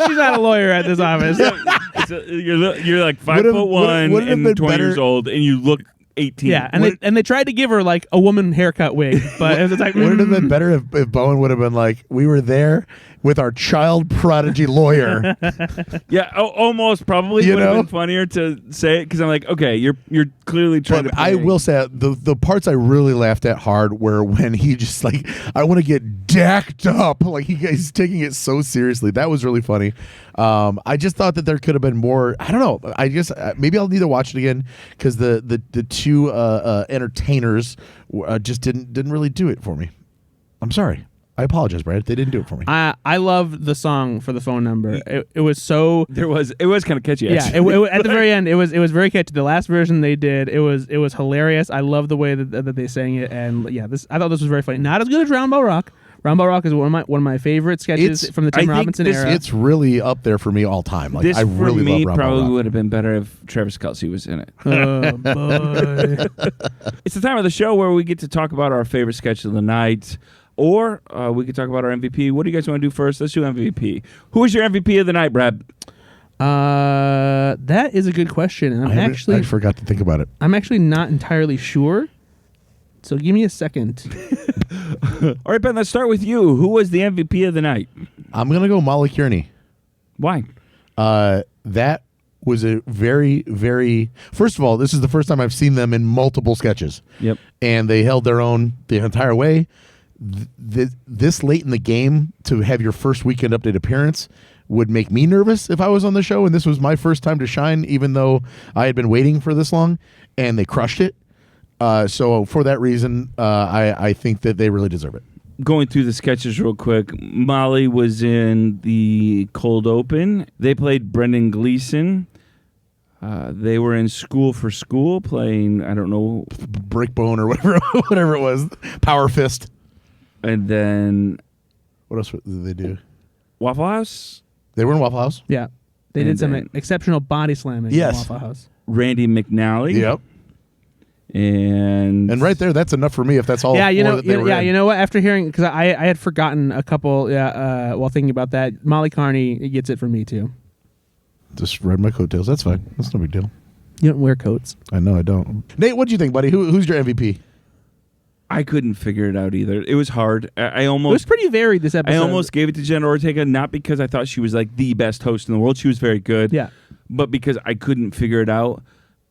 a lawyer at this office. So you're like 5'1" and 20 years old, and you look 18. Yeah, and they tried to give her like a woman haircut wig, but it was like, would it have been better if Bowen would have been like, we were there with our child prodigy lawyer? Yeah, almost probably would have been funnier to say it, because I'm like, okay, you're clearly trying to play. I will say the parts I really laughed at hard were when he just like, I want to get dacked up, like he's taking it so seriously. That was really funny. I just thought that there could have been more. I don't know. I guess maybe I'll need to watch it again, because the two entertainers just didn't really do it for me. I'm sorry. I apologize, Brad. They didn't do it for me. I love the song for the phone number. It was so. It was kind of catchy. Yeah, Actually. at the very end, it was very catchy. The last version they did, it was hilarious. I love the way that they sang it, and yeah, I thought this was very funny. Not as good as Round Ball Rock. Round Ball Rock is one of my favorite sketches from the Tim Robinson era. It's really up there for me all time. Like This I really for me love Round Ball probably Rock. would have been better if Travis Kelce was in it. Oh boy! It's the time of the show where we get to talk about our favorite sketch of the night, or we could talk about our MVP. What do you guys want to do first? Let's do MVP. Who is your MVP of the night, Brad? That is a good question, and I forgot to think about it. I'm actually not entirely sure. So give me a second. All right, Ben, let's start with you. Who was the MVP of the night? I'm gonna go Molly Kearney. Why? That was a very, very. First of all, this is the first time I've seen them in multiple sketches. Yep. And they held their own the entire way. This late in the game to have your first Weekend Update appearance would make me nervous if I was on the show, and this was my first time to shine, even though I had been waiting for this long, and they crushed it. So for that reason, I think that they really deserve it. Going through the sketches real quick, Molly was in the cold open. They played Brendan Gleeson. They were in School for School playing, I don't know, Brickbone or whatever it was, Power Fist. And then What else did they do? Waffle House. They were in Waffle House. Yeah, they And did some then- exceptional body slamming Yes. in Waffle House. Randy McNally. Yep. And right there, that's enough for me. If that's all. Yeah, four that they were in. you know what? After hearing, because I had forgotten a couple. Yeah, while thinking about that, Molly Kearney gets it for me too. Just read my coattails. That's fine. That's no big deal. You don't wear coats. I know I don't. Nate, what do you think, buddy? Who's your MVP? I couldn't figure it out either. It was hard. I It was almost pretty varied this episode. I almost gave it to Jenna Ortega, not because I thought she was like the best host in the world. She was very good. Yeah. But because I couldn't figure it out.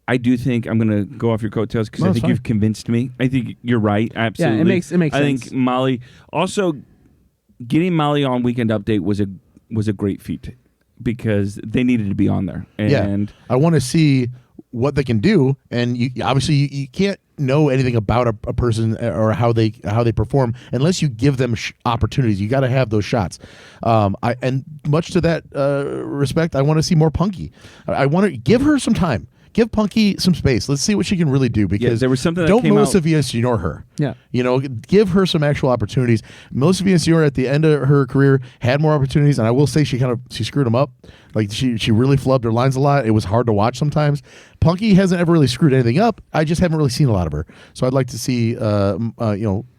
I do think I'm going to go off your coattails because No, I it's think fine. you've convinced me. I think you're right. Absolutely. Yeah, it makes I sense. think Molly also getting Molly on Weekend Update was a great feat because they needed to be on there. And I want to see what they can do, and you can't know anything about a person or how they perform unless you give them opportunities. You got to have those shots. And much to that respect, I want to see more Punky. I want to give her some time. Give Punky some space. Let's see what she can really do. Because there was something that don't came Melissa out. Villaseñor her. Yeah. Give her some actual opportunities. Melissa Villaseñor at the end of her career had more opportunities, and I will say she screwed them up. Like she really flubbed her lines a lot. It was hard to watch sometimes. Punky hasn't ever really screwed anything up. I just haven't really seen a lot of her. So I'd like to see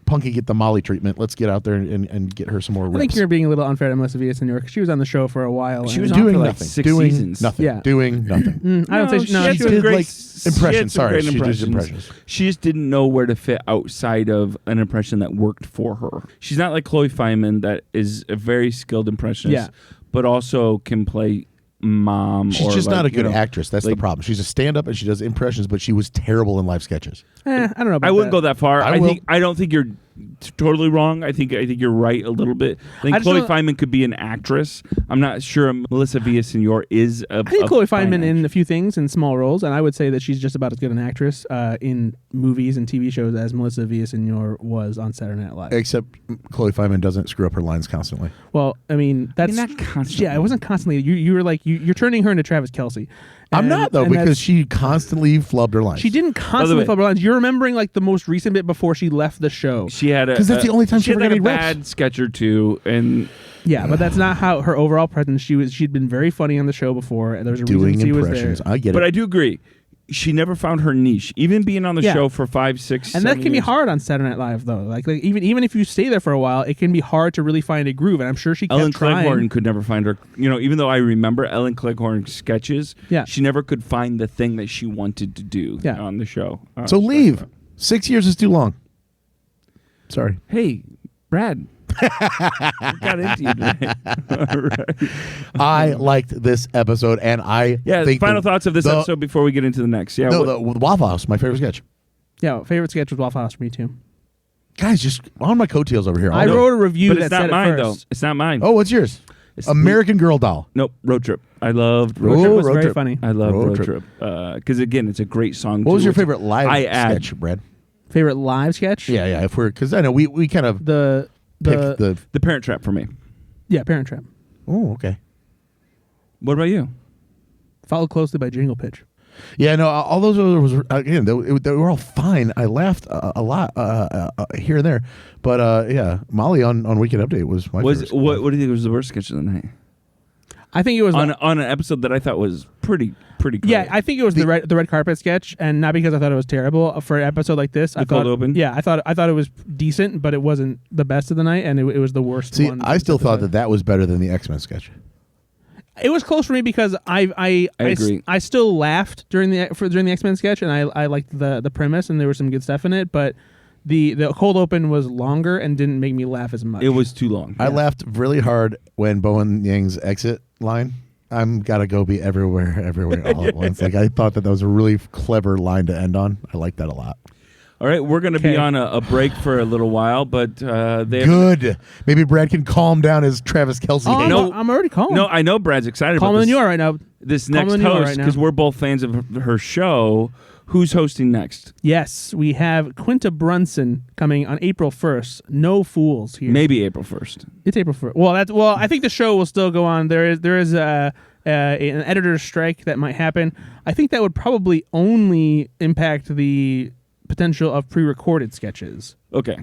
Punky get the Molly treatment. Let's get out there and get her some more rips. I think you're being a little unfair to Melissa Villaseñor because she was on the show for a while. She was and- on doing for like nothing. 6 doing seasons. Nothing. Yeah. Doing nothing. I don't say she, no. had She some was, did, like, she had impressions. some Sorry, great she did impressions. impressions. She just didn't know where to fit outside of an impression that worked for her. She's not like Chloe Feynman, that is a very skilled impressionist, Yeah. but also can play mom. She's or just like, not a good you know, actress. That's the like- problem. She's a stand-up and she does impressions, but she was terrible in live sketches. I don't know about I wouldn't that. go that far. I will. I don't think you're totally wrong. I think you're right a little bit. I think I just Chloe don't- Feynman could be an actress. I'm not sure Melissa Villaseñor is. I think Chloe Feynman in a few things in small roles, and I would say that she's just about as good an actress in movies and TV shows as Melissa Villaseñor was on Saturday Night Live. Except Chloe Feynman doesn't screw up her lines constantly. Well, I mean that's not constantly. Yeah, it wasn't constantly. You were like you're turning her into Travis Kelce. I'm not though, and because that's- she constantly flubbed her lines. she didn't constantly way- flub her lines. You're remembering like the most recent bit before she left the show. She had 'Cause that's the only time she had ever like got a any reps. bad sketch or two, and Yeah, but that's not how her overall presence. She'd been very funny on the show before. And there's a doing reason she was impressions. there. I get but it. I do agree. She never found her niche, even being on the Yeah. show for 5, 6, And that 7 can be years. hard on Saturday Night Live, though. Like even if you stay there for a while, it can be hard to really find a groove. And I'm sure she kept Ellen trying. Cleghorn could never find her. Even though I remember Ellen Cleghorn's sketches, Yeah. she never could find the thing that she wanted to do Yeah. on the show. So leave. 6 years is too long. Sorry. Hey, Brad. What got into you today? All right. I liked this episode, and I Yeah, think final thoughts of this the- episode before we get into the next. Yeah, No, what- the Waffle House, my favorite sketch. Yeah, favorite sketch was Waffle House for me too. Guys, just on my coattails over here. I wrote a review but that it's not said mine it though. first. It's not mine. Oh, what's yours? It's American Girl doll. Nope, Road Trip. I loved Road Road Trip Trip. was Road very Trip. funny. I love Road Road Trip. Trip because again, it's a great song. What was too. your It's- favorite live I add- sketch, Brad? Favorite live sketch? Yeah. If we're because I know we kind of The picked the. The Parent Trap for me. Parent Trap. Oh, okay. What about you? Followed closely by Jingle Pitch. Yeah, no, all those was again. They were all fine. I laughed a lot here and there, but yeah, Molly on Weekend Update was my favorite. What do you think was the worst sketch of the night? I think it was On an episode that I thought was pretty great. Yeah, I think it was the red carpet sketch, and not because I thought it was terrible. For an episode like this, I cold thought open? Yeah, I thought it was decent, but it wasn't the best of the night, and it was the worst. See, one I still thought episode. that was better than the X-Men sketch. It was close for me because I agree. I still laughed during the X-Men sketch, and I liked the premise, and there was some good stuff in it, but the cold open was longer and didn't make me laugh as much. It was too long. I laughed really hard when Bowen Yang's exit line. I'm gotta go be everywhere all at once. Like I thought that was a really clever line to end on. I like that a lot. All right, we're going to be Okay. on a break for a little while, but they Good. Maybe Brad can calm down his Travis Kelce. Oh, hate. No. I'm already calm. No, I know Brad's excited calmer about than this, you are right now. this calmer next than you are host right now. because we're both fans of her show. Who's hosting next? Yes, we have Quinta Brunson coming on April 1st. No fools here. Maybe April 1st. It's April 1st. Well, I think the show will still go on. There is an editor's strike that might happen. I think that would probably only impact the potential of pre-recorded sketches. Okay.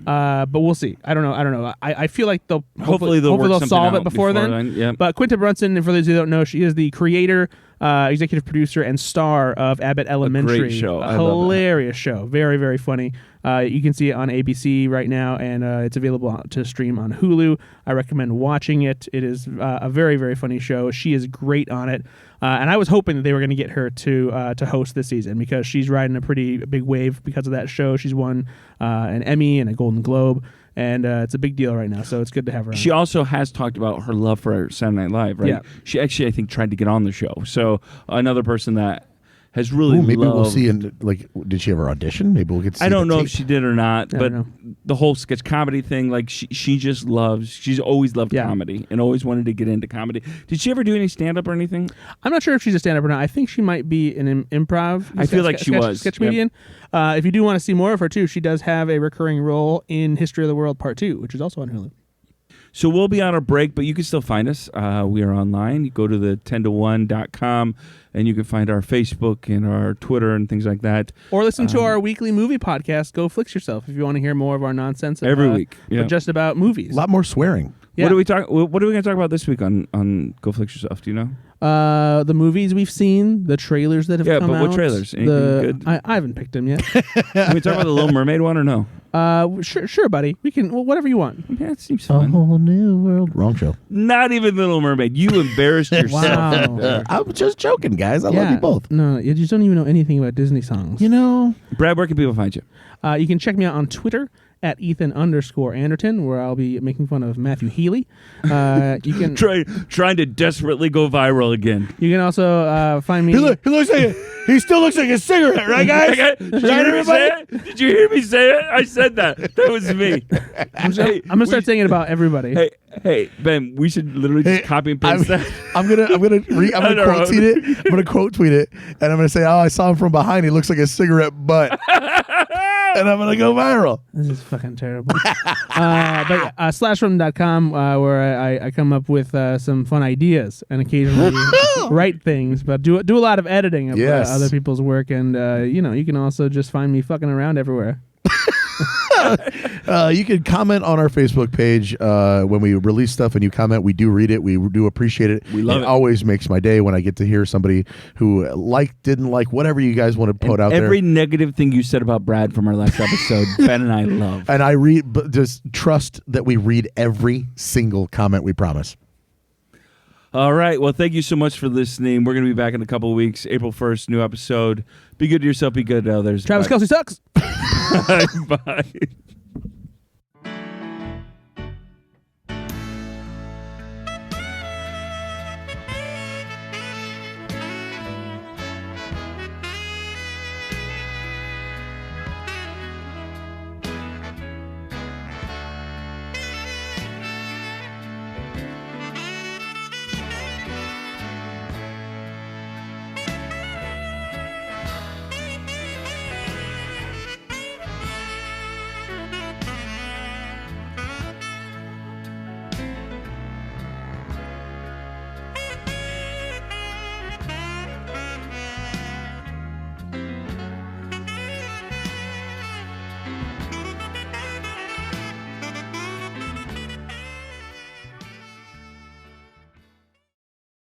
But we'll see. I don't know. I feel like they'll Hopefully they'll work something solve out it before then. Yeah. But Quinta Brunson, for those who don't know, she is the creator, executive producer, and star of Abbott Elementary. great show. I love it. Hilarious show. Very, very funny. You can see it on ABC right now, and it's available to stream on Hulu. I recommend watching it. It is a very, very funny show. She is great on it. And I was hoping that they were going to get her to host this season because she's riding a pretty big wave because of that show. She's won an Emmy and a Golden Globe, and it's a big deal right now. So it's good to have her on. She also has talked about her love for Saturday Night Live, right? Yeah. She actually, I think, tried to get on the show. So another person that has really Ooh, maybe we'll loved- see. Did she ever audition? Maybe we'll get to see I don't the know tape. if she did or not, I but don't the whole sketch comedy thing, like she just loves. She's always loved Yeah. comedy and always wanted to get into comedy. Did she ever do any stand up or anything? I'm not sure if she's a stand-up or not. I think she might be an improv. I feel like she was. sketch Yep. comedian. If you do want to see more of her too, she does have a recurring role in History of the World Part 2, which is also on Hulu. So we'll be on a break, but you can still find us. We are online. You go to the 10to1.com and you can find our Facebook and our Twitter and things like that. Or listen to our weekly movie podcast, Go Flix Yourself, if you want to hear more of our nonsense. Every week, yeah. But just about movies. A lot more swearing. Yeah. What are we going to talk about this week on Go Flix Yourself? Do you know? The movies we've seen, the trailers that have come out. but what trailers? Anything good? I haven't picked them yet. Can we talk about the Little Mermaid one or no? Sure, buddy. We can, whatever you want. Yeah, it seems A fun. whole new world. Wrong show. Not even Little Mermaid. You embarrassed yourself. Wow. I was just joking, guys. I love you both. No, you just don't even know anything about Disney songs. You know, Brad, where can people find you? You can check me out on Twitter at Ethan_Anderton, where I'll be making fun of Matthew Healy. You can Trying to desperately go viral again. you can also find me. he looks like he still looks like a cigarette, right, guys? Did you hear me say it? Did you hear me say it? I said that. That was me. I'm gonna start saying it about everybody. Hey, Ben, we should literally just copy and paste that. I'm gonna quote tweet it. I'm gonna quote tweet it, and I'm gonna say, "Oh, I saw him from behind. He looks like a cigarette butt," and I'm gonna go viral. This is fucking terrible. But slashfrom.com, where I come up with some fun ideas and occasionally write things, but do a lot of editing of Yes. other people's work, and you can also just find me fucking around everywhere. You can comment on our Facebook page when we release stuff, and you comment. We do read it. We do appreciate it. We love it. Always makes my day when I get to hear somebody who didn't like, whatever you guys want to put out Every there. negative thing you said about Brad from our last episode, Ben and I love. And I read, but just trust that we read every single comment. We promise. All right. Well, thank you so much for listening. We're going to be back in a couple of weeks. April 1st, new episode. Be good to yourself. Be good to others. Travis Bye. Kelce sucks. Bye.